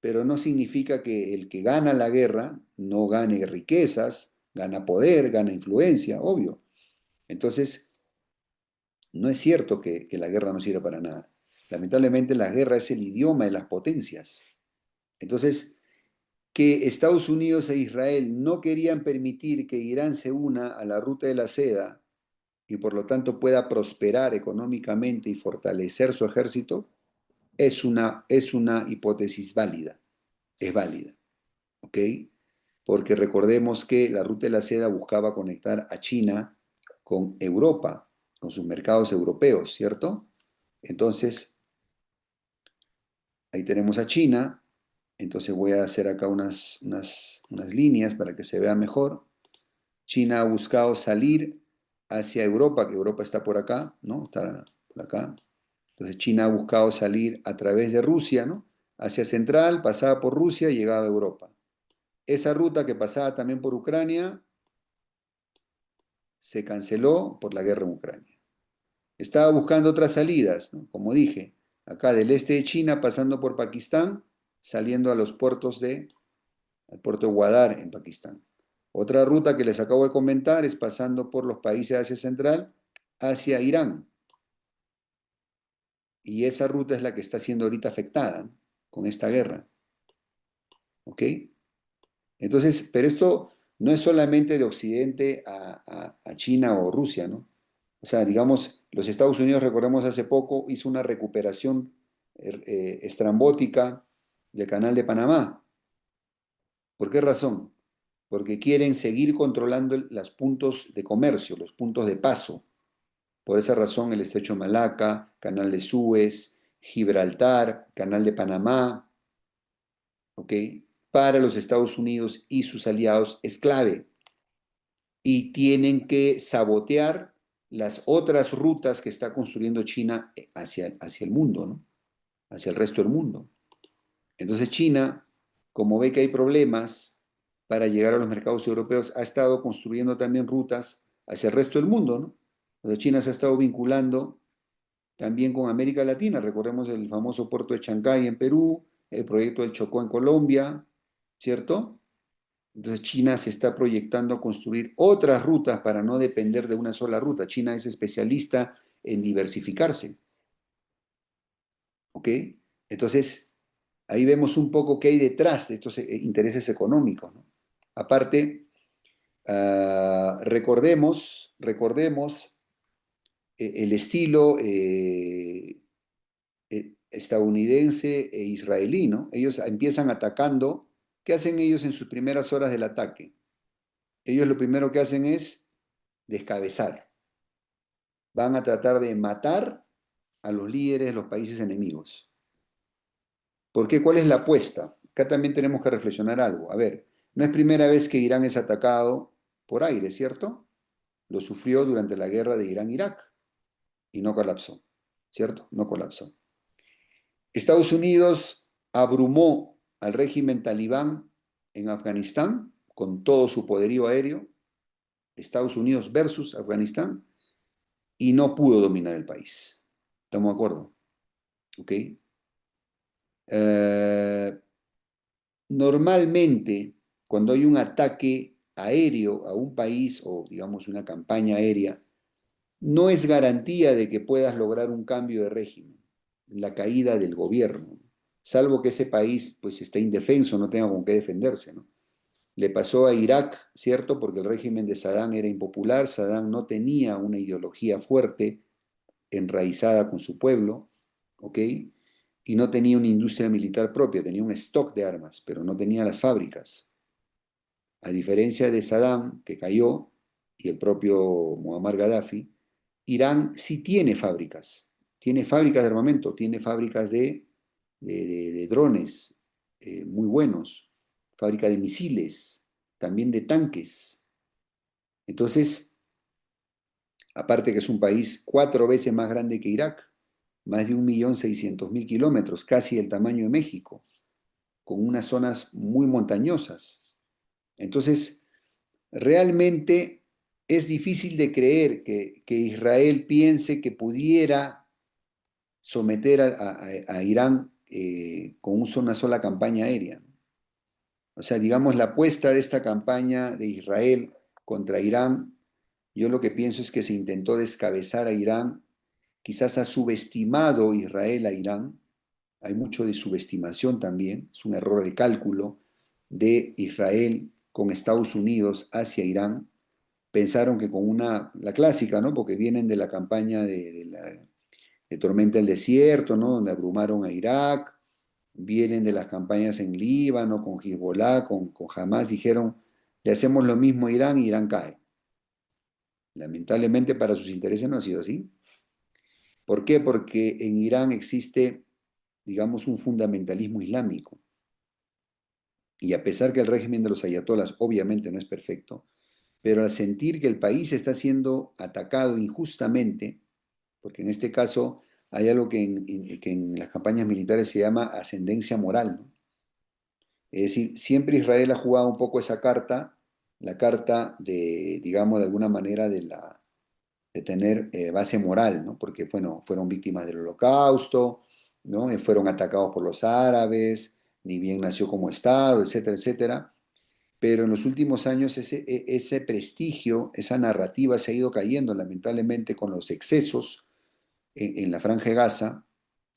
pero no significa que el que gana la guerra no gane riquezas, gana poder, gana influencia, obvio. Entonces, no es cierto que la guerra no sirve para nada. Lamentablemente la guerra es el idioma de las potencias. Entonces, que Estados Unidos e Israel no querían permitir que Irán se una a la ruta de la seda y por lo tanto pueda prosperar económicamente y fortalecer su ejército, es una hipótesis válida, es válida, ¿ok? Porque recordemos que la ruta de la seda buscaba conectar a China con Europa, con sus mercados europeos, ¿cierto? Entonces, ahí tenemos a China, entonces voy a hacer acá unas líneas para que se vea mejor. China ha buscado salir hacia Europa, que Europa está por acá, ¿no? Está por acá. Entonces China ha buscado salir a través de Rusia, ¿no? Hacia Central, pasaba por Rusia y llegaba a Europa. Esa ruta que pasaba también por Ucrania se canceló por la guerra en Ucrania. Estaba buscando otras salidas, ¿no? Como dije, acá del este de China, pasando por Pakistán, saliendo a los puertos al puerto de Gwadar en Pakistán. Otra ruta que les acabo de comentar es pasando por los países de Asia Central hacia Irán. Y esa ruta es la que está siendo ahorita afectada, ¿no? Con esta guerra. ¿Ok? Entonces, pero esto no es solamente de Occidente a China o Rusia, ¿no? O sea, digamos, los Estados Unidos, recordemos hace poco, hizo una recuperación estrambótica del Canal de Panamá. ¿Por qué razón? Porque quieren seguir controlando los puntos de comercio, los puntos de paso. Por esa razón, el Estrecho de Malaca, Canal de Suez, Gibraltar, Canal de Panamá, ¿ok? Para los Estados Unidos y sus aliados es clave. Y tienen que sabotear las otras rutas que está construyendo China hacia el mundo, ¿no? Hacia el resto del mundo. Entonces China, como ve que hay problemas para llegar a los mercados europeos, ha estado construyendo también rutas hacia el resto del mundo, ¿no? Entonces China se ha estado vinculando también con América Latina. Recordemos el famoso puerto de Chancay en Perú, el proyecto del Chocó en Colombia, ¿cierto? Entonces China se está proyectando a construir otras rutas para no depender de una sola ruta. China es especialista en diversificarse, ¿ok? Entonces, ahí vemos un poco qué hay detrás de estos intereses económicos, ¿no? Aparte, recordemos el estilo estadounidense e israelí, ¿no? Ellos empiezan atacando. ¿Qué hacen ellos en sus primeras horas del ataque? Ellos lo primero que hacen es descabezar. Van a tratar de matar a los líderes de los países enemigos. ¿Por qué? ¿Cuál es la apuesta? Acá también tenemos que reflexionar algo. A ver, no es primera vez que Irán es atacado por aire, ¿cierto? Lo sufrió durante la guerra de Irán-Irak y no colapsó, ¿cierto? No colapsó. Estados Unidos abrumó al régimen talibán en Afganistán con todo su poderío aéreo, Estados Unidos versus Afganistán, y no pudo dominar el país. ¿Estamos de acuerdo? ¿Ok? Eh, Normalmente, cuando hay un ataque aéreo a un país o, digamos, una campaña aérea, no es garantía de que puedas lograr un cambio de régimen, la caída del gobierno, salvo que ese país pues esté indefenso, no tenga con qué defenderse, ¿no? Le pasó a Irak, ¿cierto? Porque el régimen de Saddam era impopular, Saddam no tenía una ideología fuerte, enraizada con su pueblo, ¿ok? Y no tenía una industria militar propia, tenía un stock de armas, pero no tenía las fábricas. A diferencia de Saddam, que cayó, y el propio Muammar Gaddafi, Irán sí tiene fábricas de armamento, tiene fábricas de drones muy buenos, fábrica de misiles, también de tanques. Entonces, aparte que es un país 4 veces más grande que Irak, más de 1.600.000 kilómetros, casi el tamaño de México, con unas zonas muy montañosas. Entonces, realmente es difícil de creer que Israel piense que pudiera someter a Irán con una sola campaña aérea. O sea, digamos, la apuesta de esta campaña de Israel contra Irán, yo lo que pienso es que se intentó descabezar a Irán, quizás ha subestimado Israel a Irán, hay mucho de subestimación también, es un error de cálculo de Israel con Estados Unidos hacia Irán. Pensaron que con la clásica, ¿no? Porque vienen de la campaña de Tormenta del Desierto, ¿no? Donde abrumaron a Irak, vienen de las campañas en Líbano, con Hezbollah, con Hamas, dijeron, le hacemos lo mismo a Irán y Irán cae. Lamentablemente para sus intereses no ha sido así. ¿Por qué? Porque en Irán existe, digamos, un fundamentalismo islámico. Y a pesar que el régimen de los ayatolás obviamente no es perfecto, pero al sentir que el país está siendo atacado injustamente, porque en este caso hay algo que en las campañas militares se llama ascendencia moral, ¿no? Es decir, siempre Israel ha jugado un poco esa carta, la carta de, digamos, de alguna manera de tener base moral, ¿no? Porque, bueno, fueron víctimas del Holocausto, ¿no? Fueron atacados por los árabes, ni bien nació como Estado, etcétera, etcétera. Pero en los últimos años ese prestigio, esa narrativa se ha ido cayendo, lamentablemente, con los excesos en la Franja de Gaza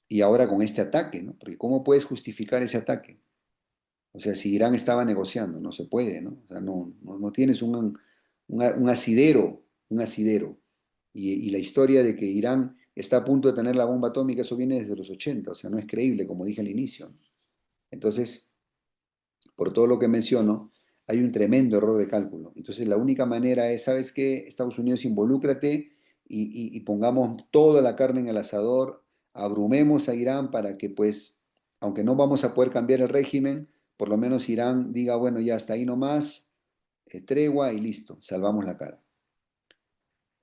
y ahora con este ataque, ¿no? Porque ¿cómo puedes justificar ese ataque? O sea, si Irán estaba negociando, no se puede, ¿no? O sea, no tienes un asidero, un asidero. Y la historia de que Irán está a punto de tener la bomba atómica, eso viene desde los 80, o sea, no es creíble, como dije al inicio, ¿no? Entonces, por todo lo que menciono, hay un tremendo error de cálculo. Entonces, la única manera es, ¿sabes qué? Estados Unidos, involúcrate y pongamos toda la carne en el asador, abrumemos a Irán para que, pues, aunque no vamos a poder cambiar el régimen, por lo menos Irán diga, bueno, ya hasta ahí nomás, tregua y listo, salvamos la cara.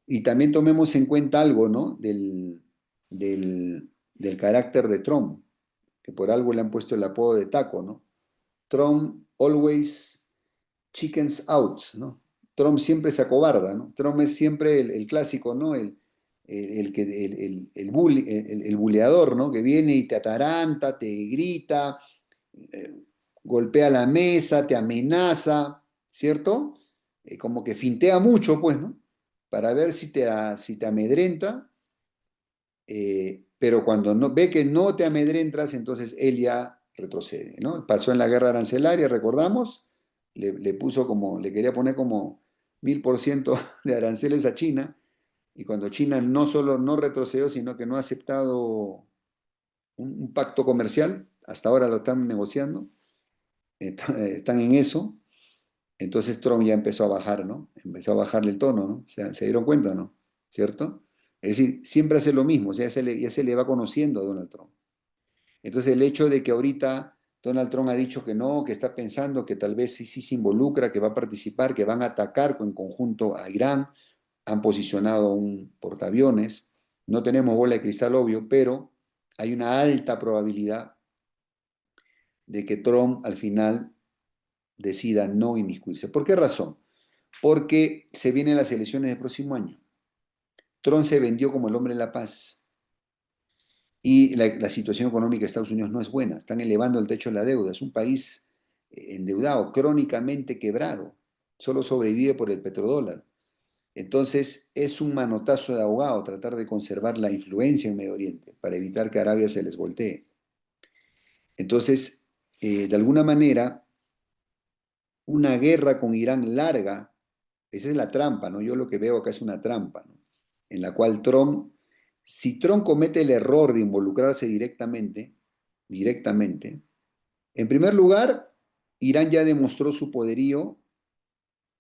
Y también tomemos en cuenta algo, ¿no? Del carácter de Trump, que por algo le han puesto el apodo de taco, ¿no? Trump always chickens out, ¿no? Trump siempre se acobarda, ¿no? Trump es siempre el clásico, ¿no? El buleador, ¿no? Que viene y te ataranta, te grita, eh, golpea la mesa, te amenaza, ¿cierto? Como que fintea mucho, pues, ¿no? Para ver si te amedrenta, pero cuando ve que no te amedrentas, entonces él ya retrocede, ¿no? Pasó en la guerra arancelaria, recordamos, le quería poner como 1000% de aranceles a China, Y cuando China no solo no retrocedió, sino que no ha aceptado un pacto comercial, hasta ahora lo están negociando, están en eso, entonces Trump ya empezó a bajar, ¿no? Empezó a bajarle el tono, ¿no? Se dieron cuenta, ¿no? ¿Cierto? Es decir, siempre hace lo mismo, o sea, ya se le va conociendo a Donald Trump. Entonces el hecho de que ahorita Donald Trump ha dicho que no, que está pensando que tal vez sí, sí se involucra, que va a participar, que van a atacar en conjunto a Irán, han posicionado un portaaviones, no tenemos bola de cristal obvio, pero hay una alta probabilidad de que Trump al final decida no inmiscuirse. ¿Por qué razón? Porque se vienen las elecciones del próximo año. Trump se vendió como el hombre de la paz y la situación económica de Estados Unidos no es buena. Están elevando el techo de la deuda. Es un país endeudado, crónicamente quebrado. Solo sobrevive por el petrodólar. Entonces es un manotazo de ahogado tratar de conservar la influencia en Medio Oriente para evitar que Arabia se les voltee. Entonces, de alguna manera, una guerra con Irán larga, esa es la trampa, ¿no? Yo lo que veo acá es una trampa, ¿no? En la cual Trump, si Trump comete el error de involucrarse directamente, en primer lugar, Irán ya demostró su poderío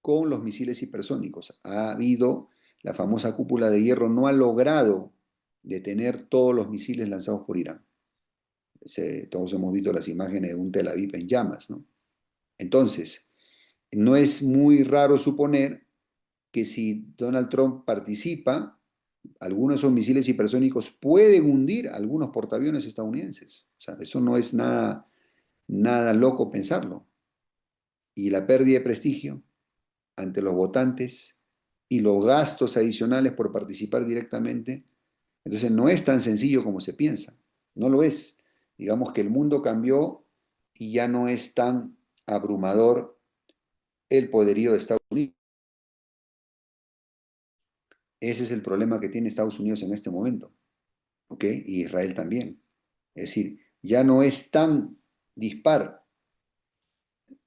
con los misiles hipersónicos. Ha habido la famosa cúpula de hierro, no ha logrado detener todos los misiles lanzados por Irán. Todos hemos visto las imágenes de un Tel Aviv en llamas, ¿no? Entonces, no es muy raro suponer que si Donald Trump participa, algunos de esos misiles hipersónicos pueden hundir algunos portaaviones estadounidenses. O sea, eso no es nada, nada loco pensarlo. Y la pérdida de prestigio ante los votantes y los gastos adicionales por participar directamente, entonces no es tan sencillo como se piensa. No lo es. Digamos que el mundo cambió y ya no es tan abrumador el poderío de Estados Unidos. Ese es el problema que tiene Estados Unidos en este momento, ¿ok? Y Israel también. Es decir, ya no es tan dispar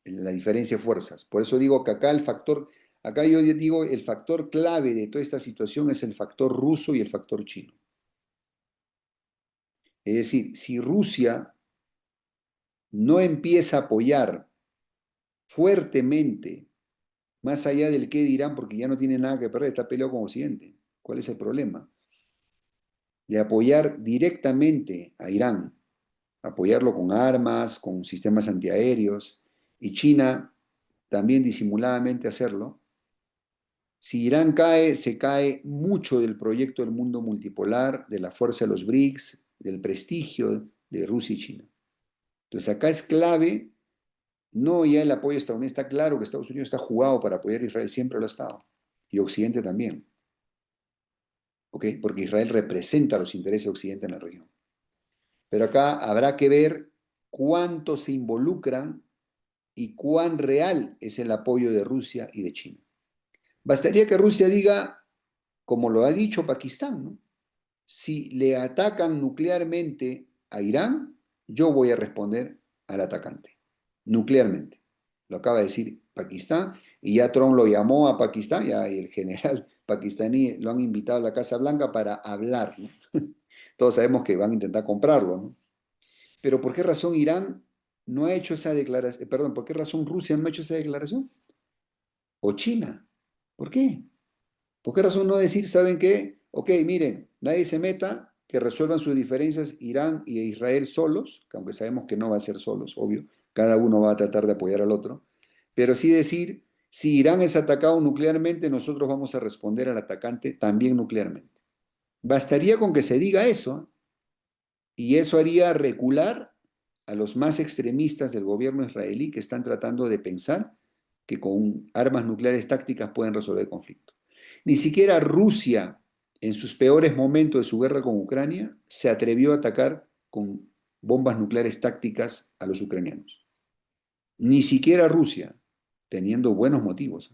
la diferencia de fuerzas. Por eso digo que acá yo digo el factor clave de toda esta situación es el factor ruso y el factor chino. Es decir, si Rusia no empieza a apoyar fuertemente, más allá del qué dirán, porque ya no tiene nada que perder, está peleado con Occidente. ¿Cuál es el problema? De apoyar directamente a Irán, apoyarlo con armas, con sistemas antiaéreos, y China también disimuladamente hacerlo. Si Irán cae, se cae mucho del proyecto del mundo multipolar, de la fuerza de los BRICS, del prestigio de Rusia y China. Entonces acá es clave, no ya el apoyo estadounidense, está claro que Estados Unidos está jugado para apoyar a Israel, siempre lo ha estado, y Occidente también, ¿ok? Porque Israel representa los intereses de Occidente en la región. Pero acá habrá que ver cuánto se involucran y cuán real es el apoyo de Rusia y de China. Bastaría que Rusia diga, como lo ha dicho Pakistán, ¿no? Si le atacan nuclearmente a Irán, yo voy a responder al atacante, nuclearmente. Lo acaba de decir Pakistán, y ya Trump lo llamó a Pakistán, ya el general pakistaní lo han invitado a la Casa Blanca para hablar, ¿no? Todos sabemos que van a intentar comprarlo, ¿no? Pero ¿por qué razón Irán no ha hecho esa declaración? Perdón, ¿por qué razón Rusia no ha hecho esa declaración? ¿O China? ¿Por qué? ¿Por qué razón no decir, ¿saben qué? Ok, miren, nadie se meta, que resuelvan sus diferencias Irán y Israel solos, que aunque sabemos que no va a ser solos, obvio, cada uno va a tratar de apoyar al otro, pero sí decir, si Irán es atacado nuclearmente, nosotros vamos a responder al atacante también nuclearmente. Bastaría con que se diga eso, y eso haría recular a los más extremistas del gobierno israelí que están tratando de pensar que con armas nucleares tácticas pueden resolver el conflicto. Ni siquiera Rusia, en sus peores momentos de su guerra con Ucrania, se atrevió a atacar con bombas nucleares tácticas a los ucranianos. Ni siquiera Rusia, teniendo buenos motivos.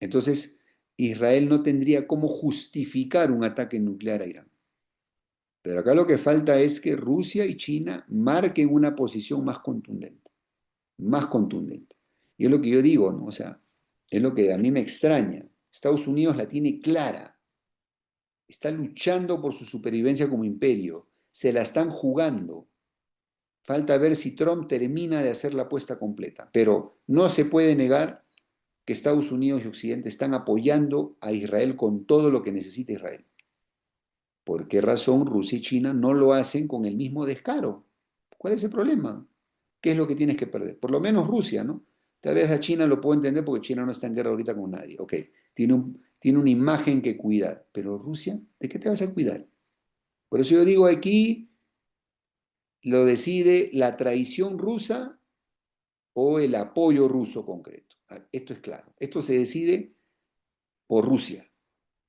Entonces, Israel no tendría cómo justificar un ataque nuclear a Irán. Pero acá lo que falta es que Rusia y China marquen una posición más contundente, más contundente. Y es lo que yo digo, ¿no? O sea, es lo que a mí me extraña. Estados Unidos la tiene clara. Está luchando por su supervivencia como imperio. Se la están jugando. Falta ver si Trump termina de hacer la apuesta completa. Pero no se puede negar que Estados Unidos y Occidente están apoyando a Israel con todo lo que necesita Israel. ¿Por qué razón Rusia y China no lo hacen con el mismo descaro? ¿Cuál es el problema? ¿Qué es lo que tienes que perder? Por lo menos Rusia, ¿no? Tal vez a China lo puedo entender porque China no está en guerra ahorita con nadie. Ok, tiene una imagen que cuidar. Pero Rusia, ¿de qué te vas a cuidar? Por eso yo digo aquí, lo decide la traición rusa o el apoyo ruso concreto. Esto es claro. Esto se decide por Rusia,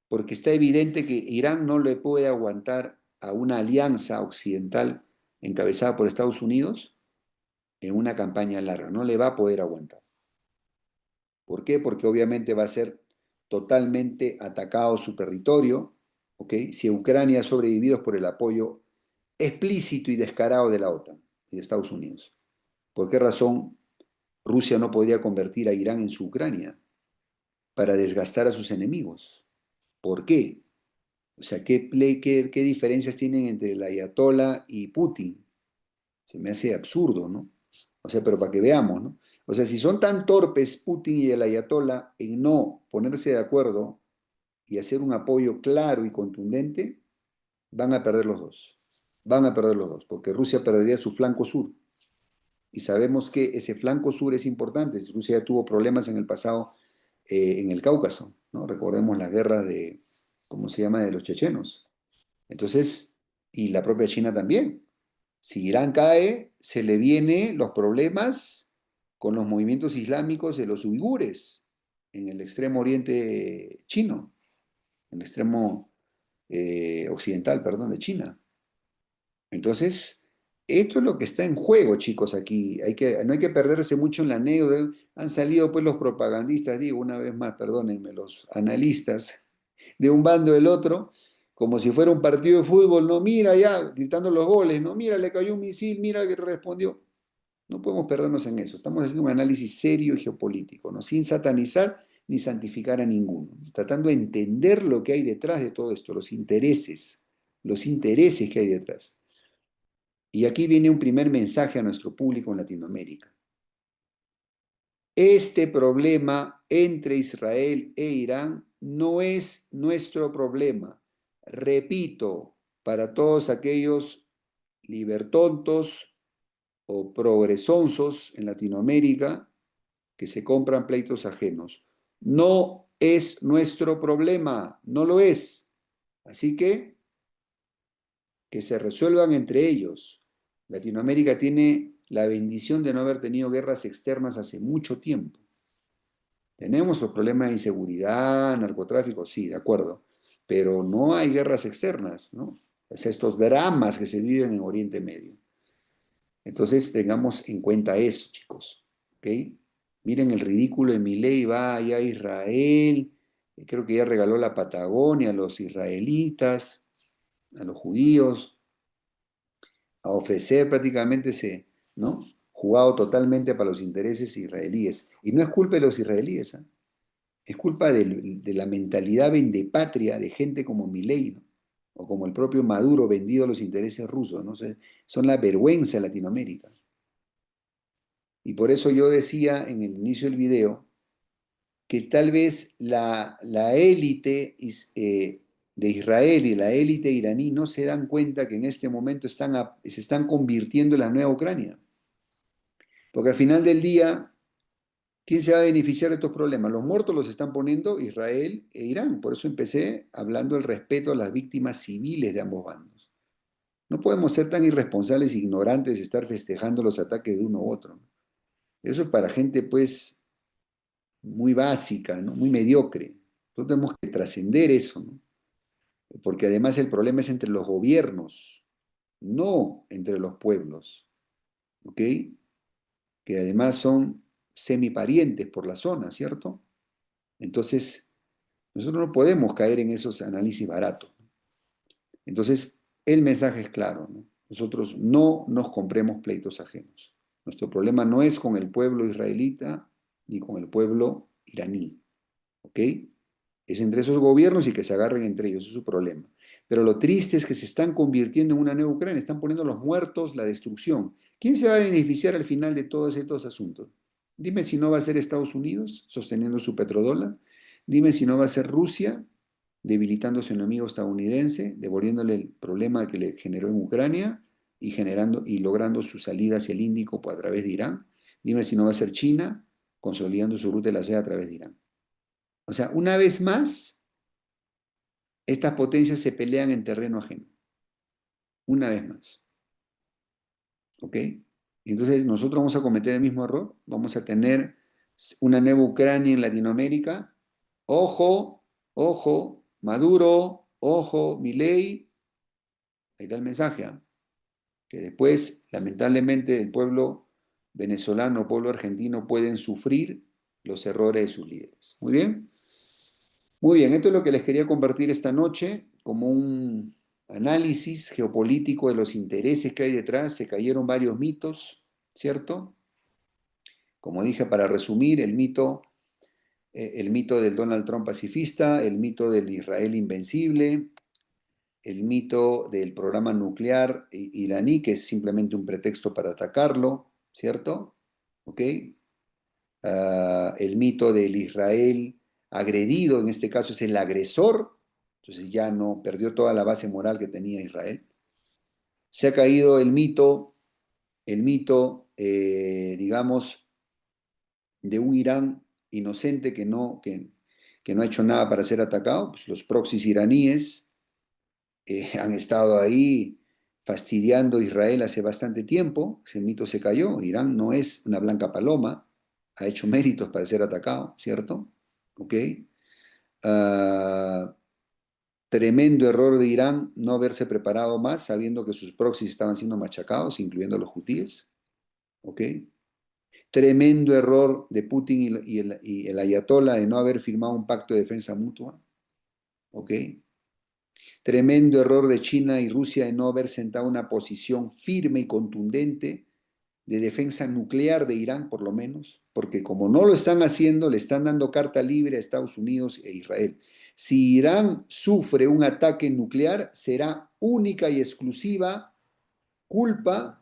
porque está evidente que Irán no le puede aguantar a una alianza occidental encabezada por Estados Unidos en una campaña larga, no le va a poder aguantar. ¿Por qué? Porque obviamente va a ser totalmente atacado su territorio, ¿ok? Si Ucrania ha sobrevivido es por el apoyo explícito y descarado de la OTAN y de Estados Unidos. ¿Por qué razón Rusia no podría convertir a Irán en su Ucrania para desgastar a sus enemigos? ¿Por qué? O sea, ¿qué diferencias tienen entre el Ayatollah y Putin? Se me hace absurdo, ¿no? O sea, pero para que veamos, ¿no? O sea, si son tan torpes Putin y el Ayatollah en no ponerse de acuerdo y hacer un apoyo claro y contundente, van a perder los dos. Van a perder los dos, porque Rusia perdería su flanco sur. Y sabemos que ese flanco sur es importante. Rusia ya tuvo problemas en el pasado en el Cáucaso, ¿no? Recordemos las guerras de, ¿cómo se llama?, de los chechenos. Entonces, y la propia China también. Si Irán cae, se le vienen los problemas con los movimientos islámicos de los uigures en el extremo oriente chino, en el extremo occidental, perdón, de China. Entonces, esto es lo que está en juego, chicos, aquí. No hay que perderse mucho en la anécdota. Han salido pues los propagandistas, digo una vez más, perdónenme, los analistas de un bando del otro, como si fuera un partido de fútbol, no, mira ya, gritando los goles, no, mira, le cayó un misil, mira que respondió. No podemos perdernos en eso. Estamos haciendo un análisis serio y geopolítico, ¿no? Sin satanizar ni santificar a ninguno, tratando de entender lo que hay detrás de todo esto, los intereses que hay detrás. Y aquí viene un primer mensaje a nuestro público en Latinoamérica. Este problema entre Israel e Irán no es nuestro problema. Repito, para todos aquellos libertontos o progresonsos en Latinoamérica que se compran pleitos ajenos. No es nuestro problema, no lo es. Así que se resuelvan entre ellos. Latinoamérica tiene la bendición de no haber tenido guerras externas hace mucho tiempo. Tenemos los problemas de inseguridad, narcotráfico, sí, de acuerdo, pero no hay guerras externas, ¿no? O sea, estos dramas que se viven en Oriente Medio. Entonces tengamos en cuenta eso, chicos, ¿ok? Miren el ridículo de Milei, va allá a Israel, creo que ya regaló la Patagonia a los israelitas, a los judíos, a ofrecer prácticamente ese, ¿no? Jugado totalmente para los intereses israelíes. Y no es culpa de los israelíes, ¿eh? Es culpa de la mentalidad vendepatria de gente como Milei, ¿no? O como el propio Maduro vendido a los intereses rusos, ¿no? O sea, son la vergüenza de Latinoamérica. Y por eso yo decía en el inicio del video que tal vez la élite de Israel y la élite iraní no se dan cuenta que en este momento se están convirtiendo en la nueva Ucrania. Porque al final del día, ¿quién se va a beneficiar de estos problemas? Los muertos los están poniendo Israel e Irán. Por eso empecé hablando del respeto a las víctimas civiles de ambos bandos. No podemos ser tan irresponsables e ignorantes de estar festejando los ataques de uno u otro. Eso es para gente, pues, muy básica, ¿no? Muy mediocre. Nosotros tenemos que trascender eso, ¿no? Porque además el problema es entre los gobiernos, no entre los pueblos, ¿ok? Que además son semiparientes por la zona, ¿cierto? Entonces, nosotros no podemos caer en esos análisis baratos. Entonces, el mensaje es claro, ¿no? Nosotros no nos compremos pleitos ajenos. Nuestro problema no es con el pueblo israelita ni con el pueblo iraní, ¿ok? Es entre esos gobiernos y que se agarren entre ellos, eso es su problema. Pero lo triste es que se están convirtiendo en una nueva Ucrania, están poniendo los muertos, la destrucción. ¿Quién se va a beneficiar al final de todos estos asuntos? Dime si no va a ser Estados Unidos sosteniendo su petrodólar. Dime si no va a ser Rusia debilitando a su enemigo estadounidense, devolviéndole el problema que le generó en Ucrania y generando y logrando su salida hacia el Índico a través de Irán. Dime si no va a ser China consolidando su ruta de la seda a través de Irán. O sea, una vez más, estas potencias se pelean en terreno ajeno. Una vez más. ¿Ok? Entonces nosotros vamos a cometer el mismo error. Vamos a tener una nueva Ucrania en Latinoamérica. Ojo, ojo, Maduro, ojo, Milei. Ahí está el mensaje, ¿eh? Que después, lamentablemente, el pueblo venezolano, el pueblo argentino pueden sufrir los errores de sus líderes. Muy bien. Muy bien, esto es lo que les quería compartir esta noche como un análisis geopolítico de los intereses que hay detrás. Se cayeron varios mitos, ¿cierto? Como dije, para resumir, el mito del Donald Trump pacifista, el mito del Israel invencible, el mito del programa nuclear iraní, que es simplemente un pretexto para atacarlo, ¿cierto? ¿Ok? El mito del Israel agredido, en este caso es el agresor, entonces ya no perdió toda la base moral que tenía Israel. Se ha caído digamos, de un Irán inocente que no ha hecho nada para ser atacado. Pues los proxies iraníes han estado ahí fastidiando a Israel hace bastante tiempo. Ese mito se cayó. Irán no es una blanca paloma, ha hecho méritos para ser atacado, ¿cierto? ¿Ok? Ah, tremendo error de Irán no haberse preparado más, sabiendo que sus proxies estaban siendo machacados, incluyendo los hutíes. ¿Ok? Tremendo error de Putin y el ayatollah de no haber firmado un pacto de defensa mutua. ¿Ok? Tremendo error de China y Rusia de no haber sentado una posición firme y contundente de defensa nuclear de Irán, por lo menos, porque como no lo están haciendo, le están dando carta libre a Estados Unidos e Israel. Si Irán sufre un ataque nuclear, será única y exclusiva culpa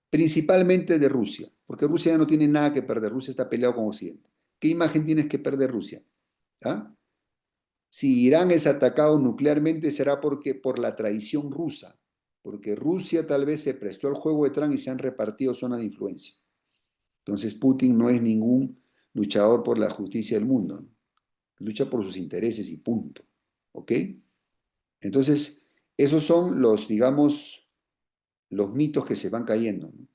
principalmente de Rusia, porque Rusia ya no tiene nada que perder, Rusia está peleado con Occidente. ¿Qué imagen tienes que perder Rusia? ¿Ah? Si Irán es atacado nuclearmente será porque por la traición rusa, porque Rusia tal vez se prestó al juego de Trump y se han repartido zonas de influencia. Entonces Putin no es ningún luchador por la justicia del mundo, ¿no? Lucha por sus intereses y punto. ¿Ok? Entonces, esos son los, digamos, los mitos que se van cayendo, ¿no?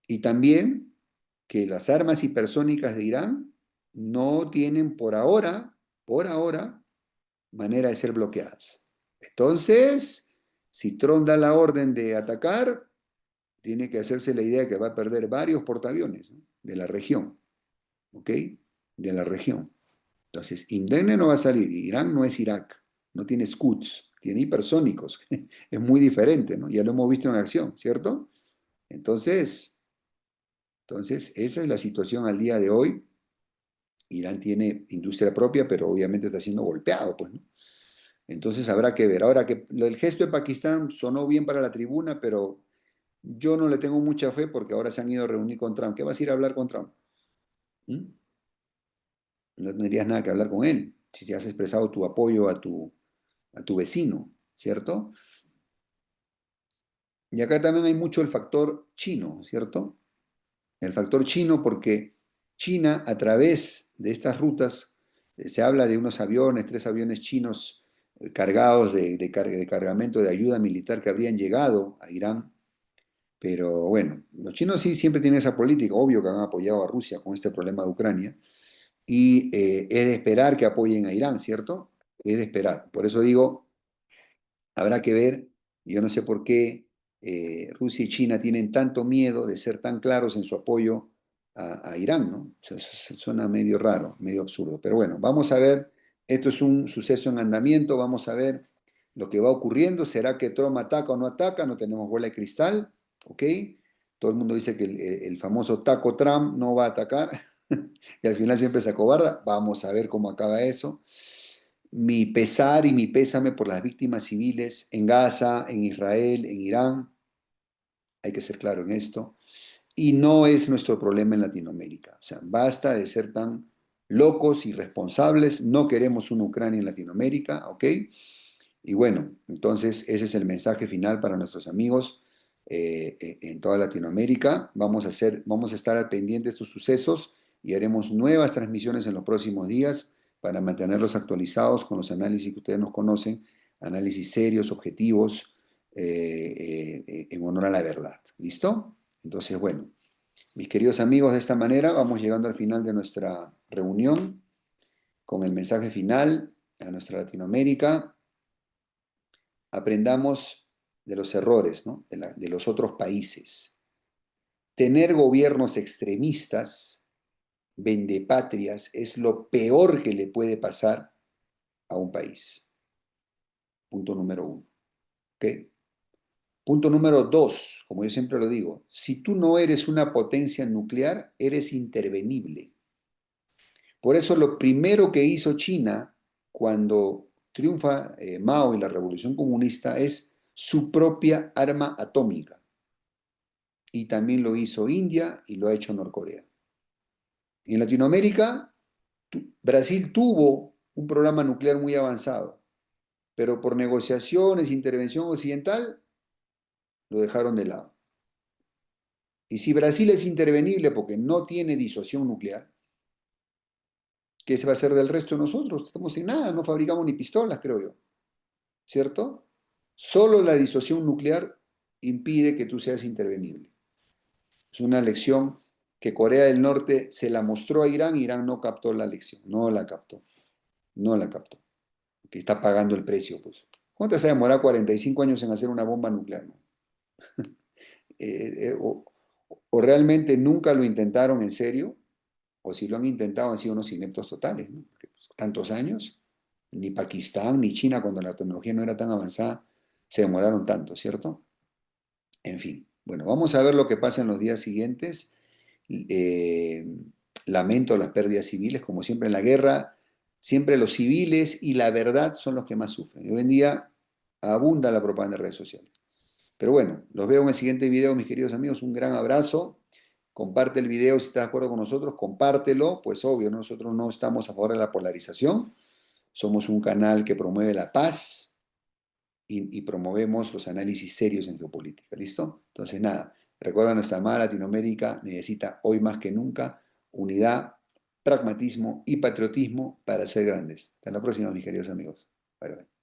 Y también que las armas hipersónicas de Irán no tienen por ahora, manera de ser bloqueadas. Entonces, si Trump da la orden de atacar, tiene que hacerse la idea que va a perder varios portaaviones, ¿no? De la región, ¿ok? De la región. Entonces, indemne no va a salir. Irán no es Irak, no tiene Scuds, tiene hipersónicos. Es muy diferente, ¿no? Ya lo hemos visto en acción, ¿cierto? Entonces, esa es la situación al día de hoy. Irán tiene industria propia, pero obviamente está siendo golpeado, pues, ¿no? Entonces habrá que ver. Ahora que el gesto de Pakistán sonó bien para la tribuna, pero yo no le tengo mucha fe porque ahora se han ido a reunir con Trump. ¿Qué vas a ir a hablar con Trump? ¿Mm? No tendrías nada que hablar con él si te has expresado tu apoyo a tu vecino, ¿cierto? Y acá también hay mucho el factor chino, ¿cierto? El factor chino porque China a través de estas rutas, se habla de unos aviones, 3 aviones chinos cargados de cargamento de ayuda militar que habrían llegado a Irán. Pero bueno, los chinos sí siempre tienen esa política, obvio que han apoyado a Rusia con este problema de Ucrania, y es de esperar que apoyen a Irán, ¿cierto? Es de esperar. Por eso digo, habrá que ver, yo no sé por qué Rusia y China tienen tanto miedo de ser tan claros en su apoyo a Irán, ¿no? O sea, suena medio raro, medio absurdo. Pero bueno, vamos a ver, esto es un suceso en andamiento, vamos a ver lo que va ocurriendo. ¿Será que Trump ataca o no ataca? No tenemos bola de cristal, ¿ok? Todo el mundo dice que el famoso taco Trump no va a atacar y al final siempre se acobarda. Vamos a ver cómo acaba eso. mi pesar y mi pésame por las víctimas civiles en Gaza, en Israel, en Irán, hay que ser claro en esto, y no es nuestro problema en Latinoamérica. O sea, basta de ser tan locos, irresponsables, no queremos una Ucrania en Latinoamérica, ¿ok? Y bueno, entonces ese es el mensaje final para nuestros amigos en toda Latinoamérica. Vamos a estar al pendiente de estos sucesos y haremos nuevas transmisiones en los próximos días para mantenerlos actualizados con los análisis que ustedes nos conocen, análisis serios, objetivos, en honor a la verdad. ¿Listo? Entonces, bueno, mis queridos amigos, de esta manera vamos llegando al final de nuestra reunión con el mensaje final a nuestra Latinoamérica. Aprendamos de los errores, ¿no? De los otros países. Tener gobiernos extremistas, vendepatrias, es lo peor que le puede pasar a un país. Punto número uno. ¿Ok? Punto número dos, como yo siempre lo digo, si tú no eres una potencia nuclear, eres intervenible. Por eso lo primero que hizo China cuando triunfa Mao y la Revolución Comunista es su propia arma atómica. Y también lo hizo India y lo ha hecho Norcorea. En Latinoamérica, Brasil tuvo un programa nuclear muy avanzado, pero por negociaciones, intervención occidental, lo dejaron de lado. Y si Brasil es intervenible porque no tiene disuasión nuclear, ¿qué se va a hacer del resto de nosotros? Estamos en nada, no fabricamos ni pistolas, creo yo, ¿cierto? Solo la disuasión nuclear impide que tú seas intervenible. Es una lección que Corea del Norte se la mostró a Irán y Irán no captó la lección, no la captó, no la captó, que está pagando el precio, pues. ¿Cuánto se va a demorar 45 años en hacer una bomba nuclear? ¿No? Eh, eh, o, o realmente nunca lo intentaron en serio, o si lo han intentado han sido unos ineptos totales, ¿no? Porque, pues, tantos años, ni Pakistán ni China, cuando la tecnología no era tan avanzada, se demoraron tanto, ¿cierto? En fin, bueno, vamos a ver lo que pasa en los días siguientes. Eh, Lamento las pérdidas civiles, como siempre en la guerra, siempre los civiles y la verdad son los que más sufren. Y hoy en día abunda la propaganda en redes sociales. Pero bueno, los veo en el siguiente video, mis queridos amigos. Un gran abrazo. Comparte el video si estás de acuerdo con nosotros, compártelo. Pues obvio, nosotros no estamos a favor de la polarización. Somos un canal que promueve la paz y promovemos los análisis serios en geopolítica. ¿Listo? Entonces, nada, recuerda, nuestra amada Latinoamérica necesita hoy más que nunca unidad, pragmatismo y patriotismo para ser grandes. Hasta la próxima, mis queridos amigos. Bye, bye.